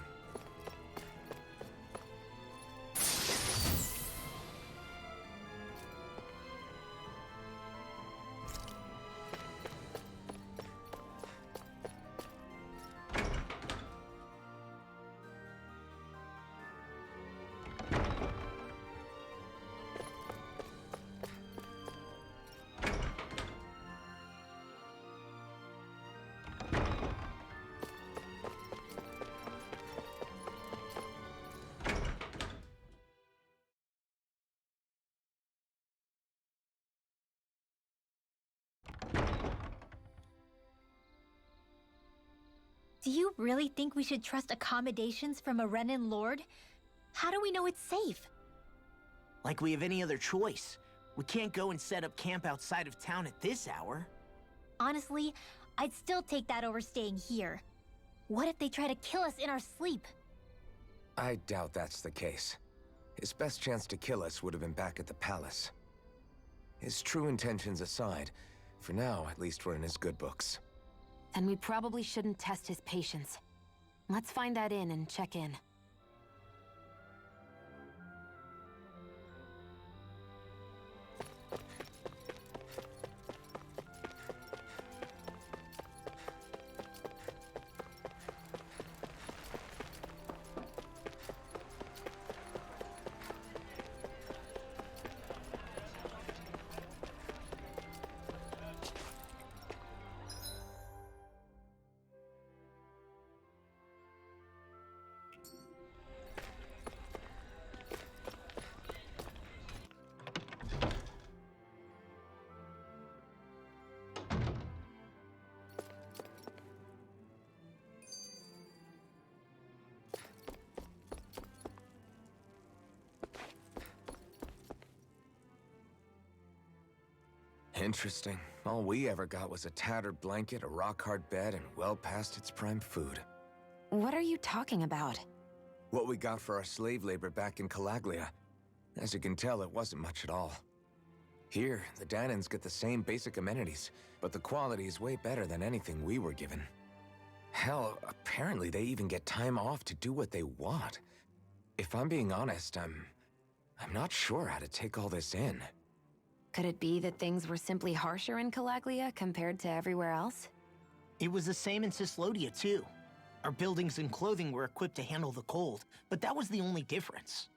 Do you really think we should trust accommodations from a Renan Lord? How do we know it's safe? Like we have any other choice. We can't go and set up camp outside of town at this hour. Honestly, I'd still take that over staying here. What if they try to kill us in our sleep? I doubt that's the case. His best chance to kill us would have been back at the palace. His true intentions aside, for now, at least we're in his good books. Then we probably shouldn't test his patience. Let's find that inn and check in. Interesting. All we ever got was a tattered blanket, a rock-hard bed, and well past its prime food. What are you talking about? What we got for our slave labor back in Calaglia. As you can tell, it wasn't much at all. Here, the Danans get the same basic amenities, but the quality is way better than anything we were given. Hell, apparently they even get time off to do what they want. If I'm being honest, I'm not sure how to take all this in. Could it be that things were simply harsher in Calaglia compared to everywhere else? It was the same in Cyslodia, too. Our buildings and clothing were equipped to handle the cold, but that was the only difference.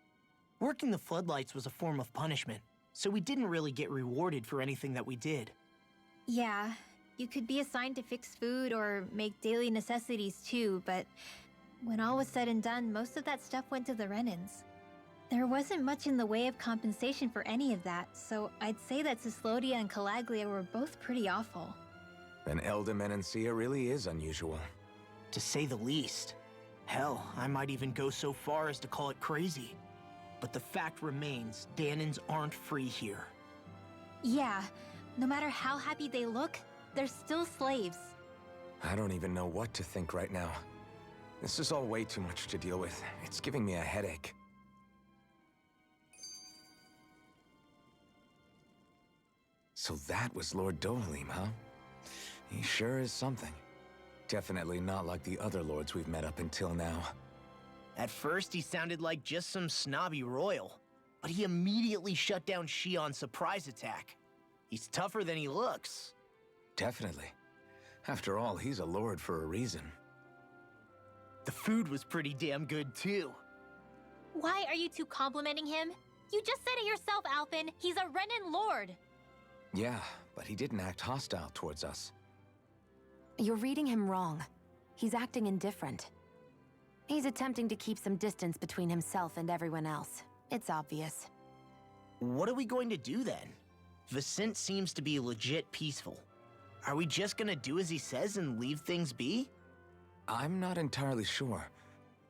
Working the floodlights was a form of punishment, so we didn't really get rewarded for anything that we did. Yeah, you could be assigned to fix food or make daily necessities too, but when all was said and done, most of that stuff went to the Renans. There wasn't much in the way of compensation for any of that, so I'd say that Cyslodia and Calaglia were both pretty awful. Then Eldam and Encia really is unusual. To say the least. Hell, I might even go so far as to call it crazy. But the fact remains, Danans aren't free here. Yeah, no matter how happy they look, they're still slaves. I don't even know what to think right now. This is all way too much to deal with. It's giving me a headache. So that was Lord Dohalim, huh? He sure is something. Definitely not like the other lords we've met up until now. At first, he sounded like just some snobby royal, but he immediately shut down Shion's surprise attack. He's tougher than he looks. Definitely. After all, he's a lord for a reason. The food was pretty damn good, too. Why are you two complimenting him? You just said it yourself, Alphen. He's a Renan Lord. Yeah, but he didn't act hostile towards us. You're reading him wrong. He's acting indifferent. He's attempting to keep some distance between himself and everyone else. It's obvious. What are we going to do then? Vicent seems to be legit peaceful. Are we just gonna do as he says and leave things be? I'm not entirely sure.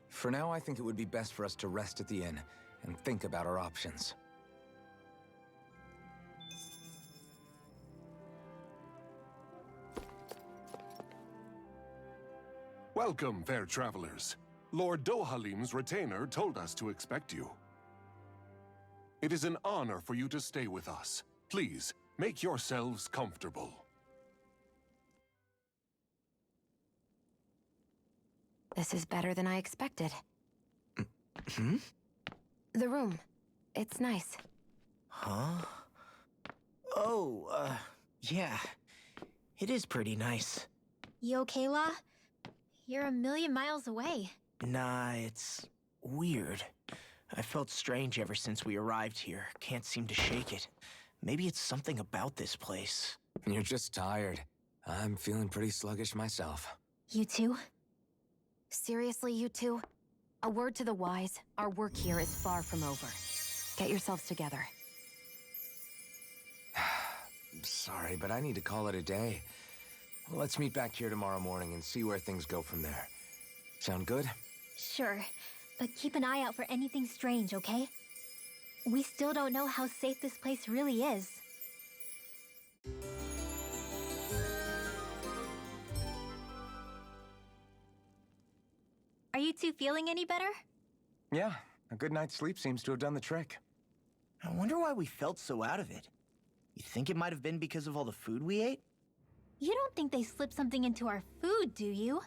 For now, I think it would be best for us to rest at the inn and think about our options. Welcome, fair travelers. Lord Dohalim's retainer told us to expect you. It is an honor for you to stay with us. Please, make yourselves comfortable. This is better than I expected. Hmm? The room. It's nice. Huh? Oh, yeah. It is pretty nice. You okay, La? You're a million miles away. Nah, it's weird. I felt strange ever since we arrived here. Can't seem to shake it. Maybe it's something about this place. You're just tired. I'm feeling pretty sluggish myself. You too? Seriously, you two? A word to the wise, our work here is far from over. Get yourselves together. Sorry, but I need to call it a day. Let's meet back here tomorrow morning and see where things go from there. Sound good? Sure, but keep an eye out for anything strange, okay? We still don't know how safe this place really is. Are you two feeling any better? Yeah, a good night's sleep seems to have done the trick. I wonder why we felt so out of it. You think it might have been because of all the food we ate? You don't think they slipped something into our food, do you?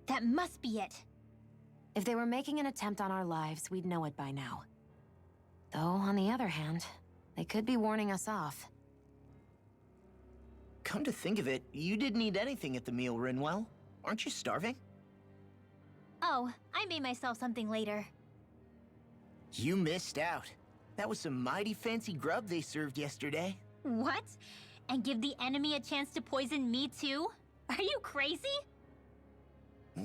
That must be it. If they were making an attempt on our lives, we'd know it by now. Though, on the other hand, they could be warning us off. Come to think of it, you didn't eat anything at the meal, Rinwell. Aren't you starving? Oh, I made myself something later. You missed out. That was some mighty fancy grub they served yesterday. What? And give the enemy a chance to poison me too? Are you crazy?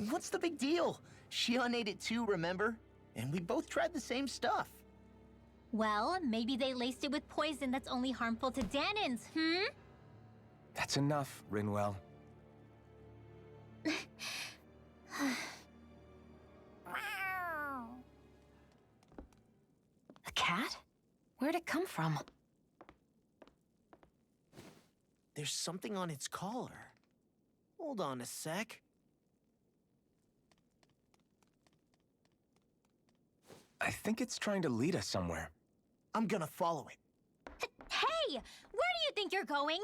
What's the big deal? Shion ate it too, remember? And we both tried the same stuff. Well, maybe they laced it with poison that's only harmful to Danins, hmm? That's enough, Rinwell. A cat? Where'd it come from? There's something on its collar. Hold on a sec. I think it's trying to lead us somewhere. I'm gonna follow it. Hey! Where do you think you're going?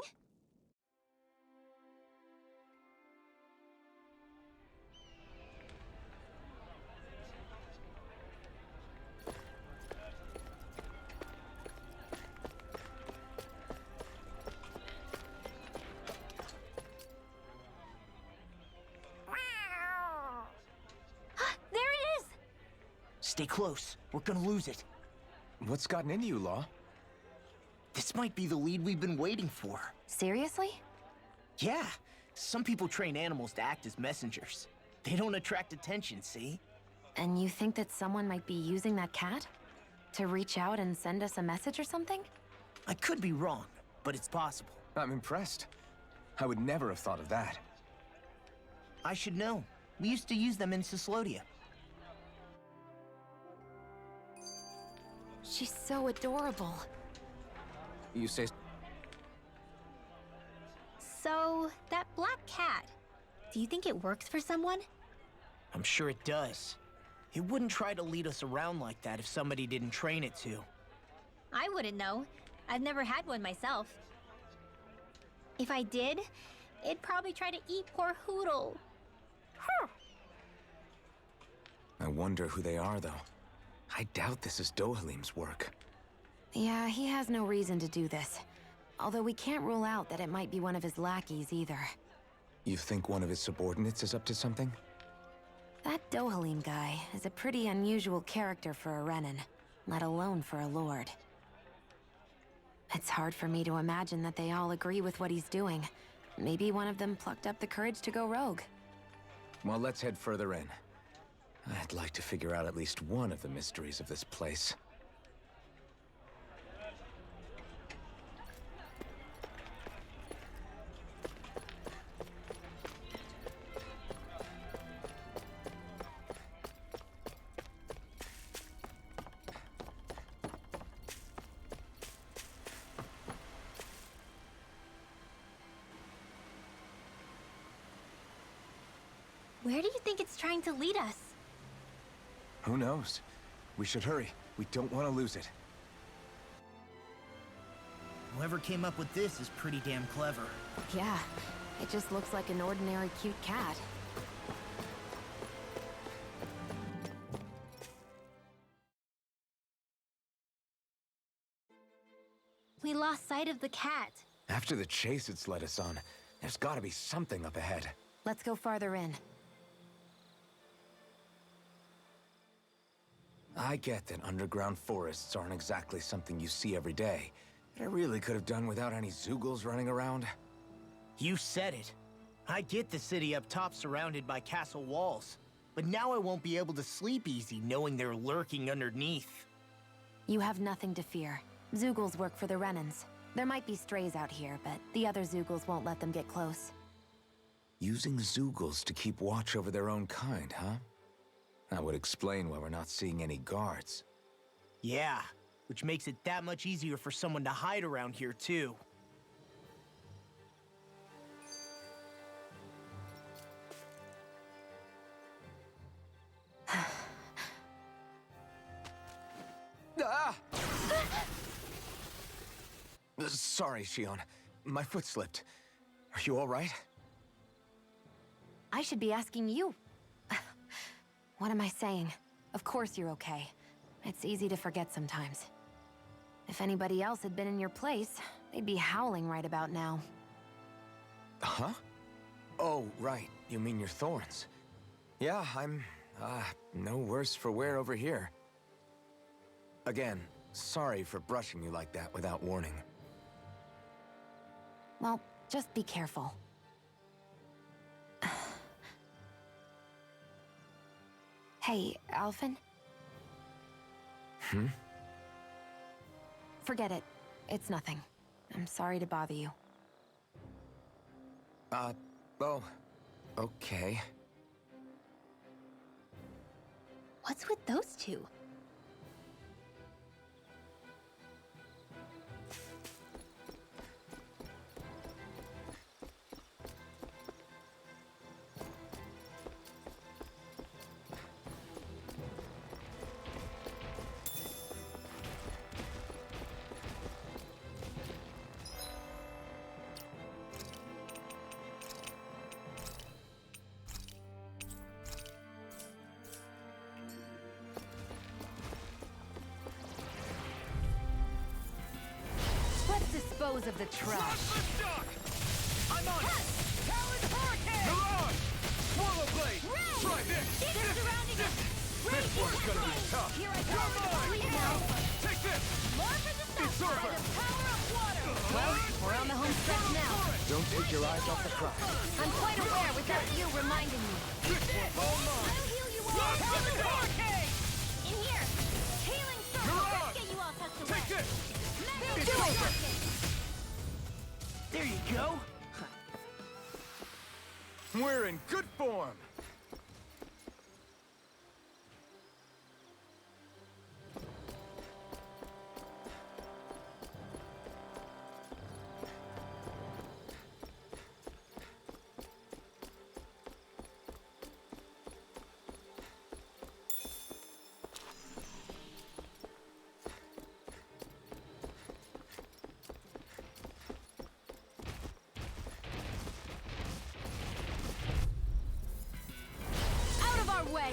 There it is! Stay close. We're gonna lose it. What's gotten into you, Law? This might be the lead we've been waiting for. Seriously? Yeah. Some people train animals to act as messengers. They don't attract attention, see? And you think that someone might be using that cat? To reach out and send us a message or something? I could be wrong, but it's possible. I'm impressed. I would never have thought of that. I should know. We used to use them in Cyslodia. She's so adorable. You say... So, that black cat, do you think it works for someone? I'm sure it does. It wouldn't try to lead us around like that if somebody didn't train it to. I wouldn't know. I've never had one myself. If I did, it'd probably try to eat poor Hoodle. I wonder who they are, though. I doubt this is Dohalim's work. Yeah, he has no reason to do this. Although we can't rule out that it might be one of his lackeys either. You think one of his subordinates is up to something? That Dohalim guy is a pretty unusual character for a Renin, let alone for a lord. It's hard for me to imagine that they all agree with what he's doing. Maybe one of them plucked up the courage to go rogue. Well, let's head further in. I'd like to figure out at least one of the mysteries of this place. Where do you think it's trying to lead us? Who knows? We should hurry. We don't want to lose it. Whoever came up with this is pretty damn clever. Yeah, it just looks like an ordinary cute cat. We lost sight of the cat. After the chase it's led us on, there's gotta be something up ahead. Let's go farther in. I get that underground forests aren't exactly something you see every day, but I really could have done without any Zeugles running around. You said it. I get the city up top surrounded by castle walls, but now I won't be able to sleep easy knowing they're lurking underneath. You have nothing to fear. Zeugles work for the Renans. There might be strays out here, but the other Zeugles won't let them get close. Using Zeugles to keep watch over their own kind, huh? That would explain why we're not seeing any guards. Yeah, which makes it that much easier for someone to hide around here, too. Ah! Sorry, Shion. My foot slipped. Are you all right? I should be asking you. What am I saying? Of course you're okay. It's easy to forget sometimes. If anybody else had been in your place, they'd be howling right about now. Huh? Oh, right. You mean your thorns. Yeah, I'm, no worse for wear over here. Again, sorry for brushing you like that without warning. Well, just be careful. Hey, Alphen? Hmm? Forget it. It's nothing. I'm sorry to bother you. Oh, okay. What's with those two? Dispose of the trash. I'm on it! Talon Hurricane! Mirage! Swallow Blade! Try this! They're surrounding us! This one's gonna be tough! Here I You're go! mine! Now! Take this! More for the It's stuff over! by the power of water! Well, we're on the home stretch now. Don't take your eyes off the prize. I'm quite aware without you reminding me. All mine! I'll heal you all! Talon Hurricane! In here! Healing circle! Let's get you all tucked away! Take this! It's over! There you go! We're in good form! Way.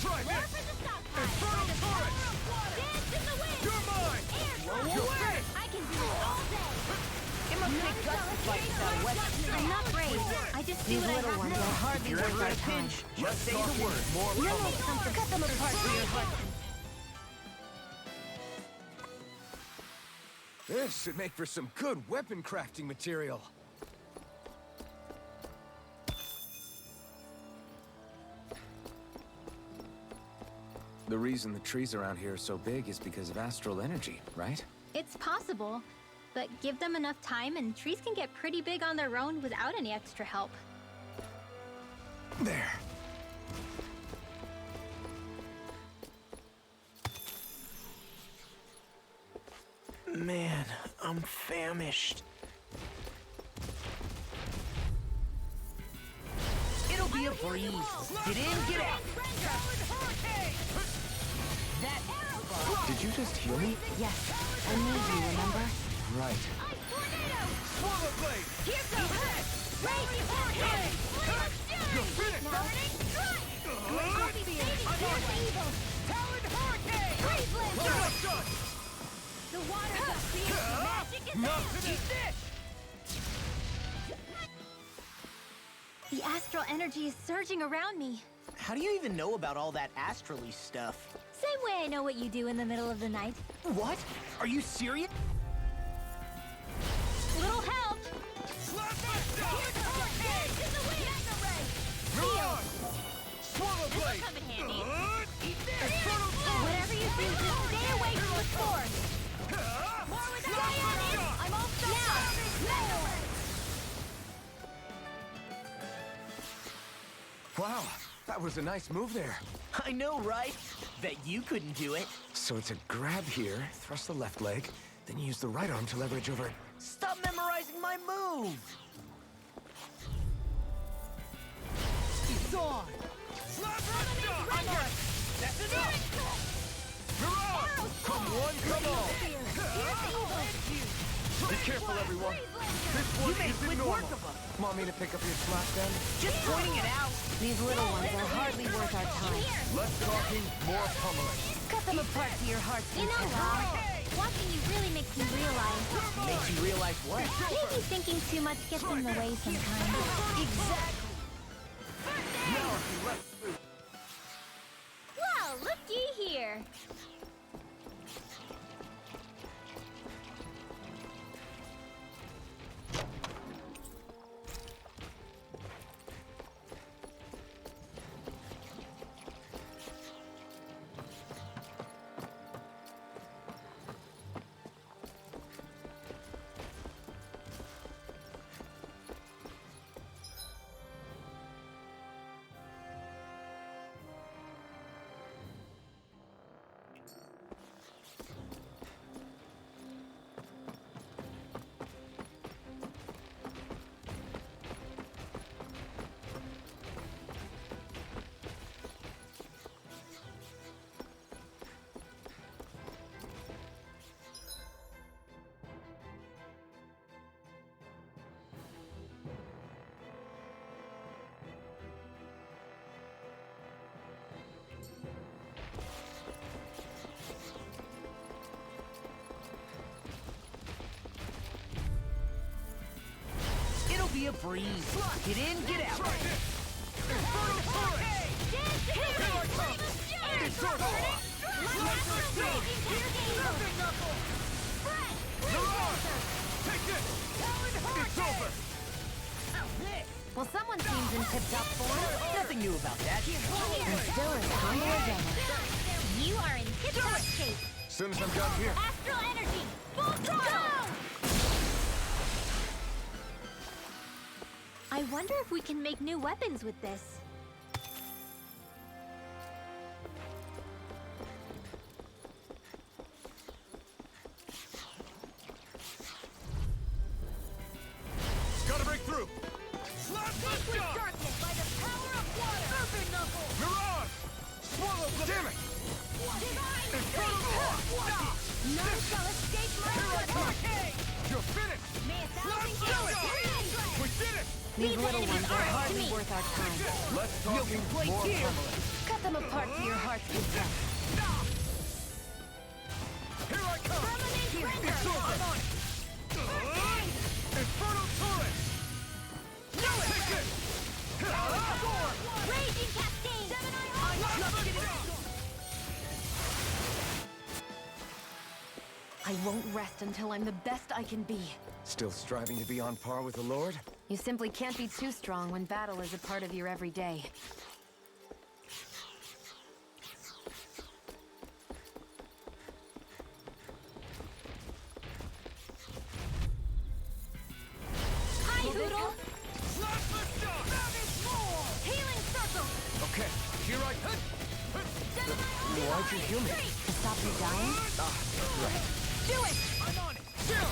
Try this! Infernal Torrent! Dance in the wind! You're mine! Air! I can do it all day! It must take guts to fight without weapons. I'm not brave. I just do These what I little have ones to. are hardly You're worth at our a time. pinch. Just say the word. You'll need something. Cut them apart for your husband. This should make for some good weapon crafting material. The reason the trees around here are so big is because of astral energy, right? It's possible, but give them enough time and trees can get pretty big on their own without any extra help. There. Man, I'm famished. It'll be a breeze. Get in, get out. That Did you just heal me? Yes, I need you, remember? Right. Swallow Blade! Here goes! Raging hurricane! You're finished! Burning strike! I evil! Talon Hurricane! Freeze Laser! The water that creates magic is Eat this! The astral energy is surging around me. How do you even know about all that astrally stuff? Same way I know what you do in the middle of the night. What? Are you serious? Little help! Swallow blade! Whatever you do, just stay away from the sword! More with that! I'm all set now! Wow, that was a nice move there. I know, right? Bet you couldn't do it. So it's a grab here, thrust the left leg, then use the right arm to leverage over it. Stop memorizing my move! It's on! I'm on! That's enough! Mirage! Come one, come all! Be careful, everyone. This one isn't normal. Want me to pick up your slack then? Just pointing it out. These little ones are hardly worth our time. Less talking, more pummeling. Cut them apart to your heart's You know, Rob, watching you really makes me realize... Makes you realize what? Maybe thinking too much gets in the way sometimes. Exactly. Well, looky here. It'll be a breeze. Get in, get out. Well, someone seems in tip-top form. Nothing new about that. And still as humble as ever. You are in tip-top shape. Soon as I'm done here. Astral energy, full throttle! I wonder if we can make new weapons with this. Gotta break through! Darkness by the power of water! Serpent Knuckle! Mirage! Swallow blade! Damn it! None shall escape my Hurricane! You're finished! May a thousand We did it! These little ones are hardly worth our time. Less talking, more pummeling. Cut them apart to your heart's content. Here I come! It's over! I'm on it! Infernal Torrent! No it! Take it! Raging Cascade! I'm just getting I won't rest until I'm the best I can be. Still striving to be on par with the Lord? You simply can't be too strong when battle is a part of your everyday. Hi, Hoodle! Healing Circle! Okay, here I come. Why'd you heal me? To stop you dying? Right. Do it! I'm on it! Chill!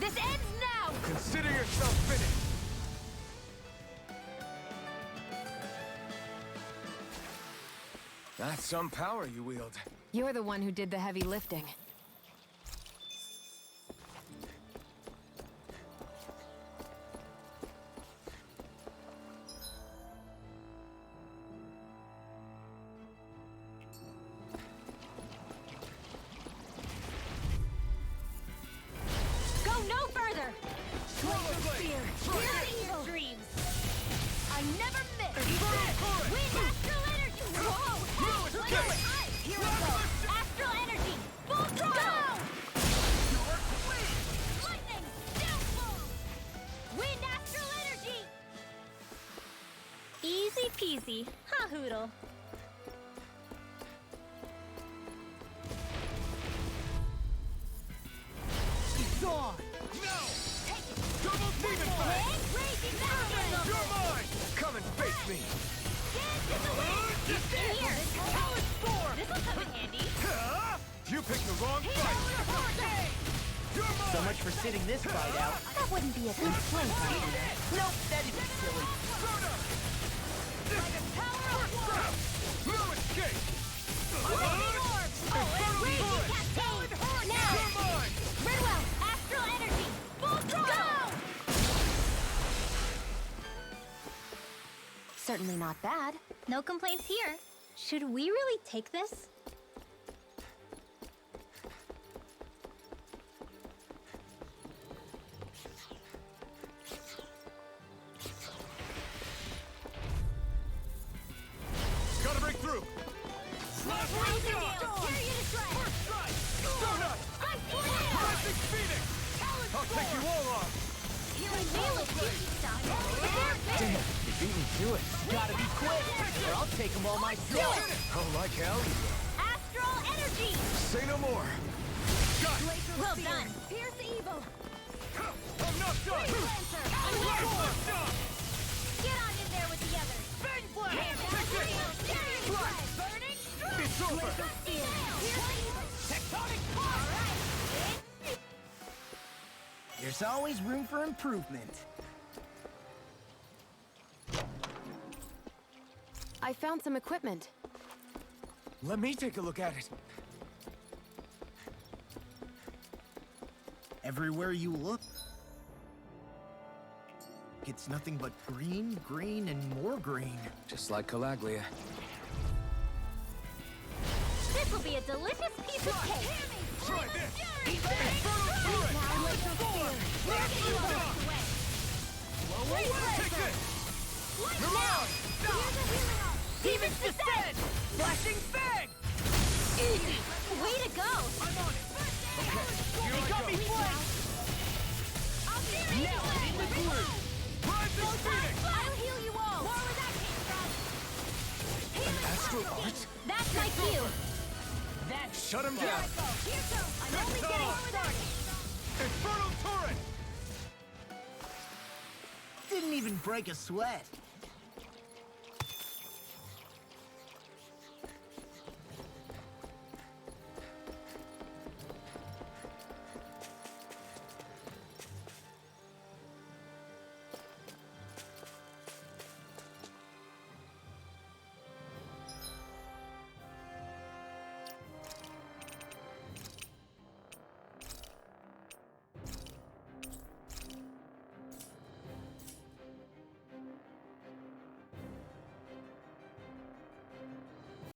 This ends now! Consider yourself finished. That's some power you wield. You're the one who did the heavy lifting. Dreams. I never miss. Wind astral energy. Whoa! Here we go. Astral energy. Full throttle. Lightning. Downfall. Wind astral energy. Easy peasy. Ha hoodle. Gone! No! Double demon blade! You're mine! Come and face me! Here! Talent storm! This'll come in handy. You picked the wrong fight! You're mine! So much for sitting this fight out. That wouldn't be a complaint. Nope, that'd be silly. No escape! Now! Redwell, astral energy! Full throttle! Certainly not bad. No complaints here. Should we really take this? Gotta break through! Slash Rising Red Gale, tear you to shreds! First strike! Donut! Rising Phoenix! I'll take you all on! Healing Veil of Beauty stuff! Damn, you beat me to it. Gotta be quick, or I'll take them all myself. Oh, like hell? Astral energy! Say no more! Got it! Well done! Pierce evil. I'm not done! Get on in there with the others! Bang blast! Take this! Burning It's over! Tectonic force! There's always room for improvement. I found some equipment. Let me take a look at it. Everywhere you look, it's nothing but green, green, and more green. Just like Calaglia. This will be a delicious piece of cake! Try this! Infernal turret! Take this! Mirage! Demons descend! Flashing fang! Easy! Way to go! I'm on it! Okay, here They I got go. me flanked! Now I'm in the groove! Rising Phoenix! I'll heal you all! More where that came from! An astral art? That's my cue! Shut him down! I'm only getting more where that came from! Infernal turret! Didn't even break a sweat.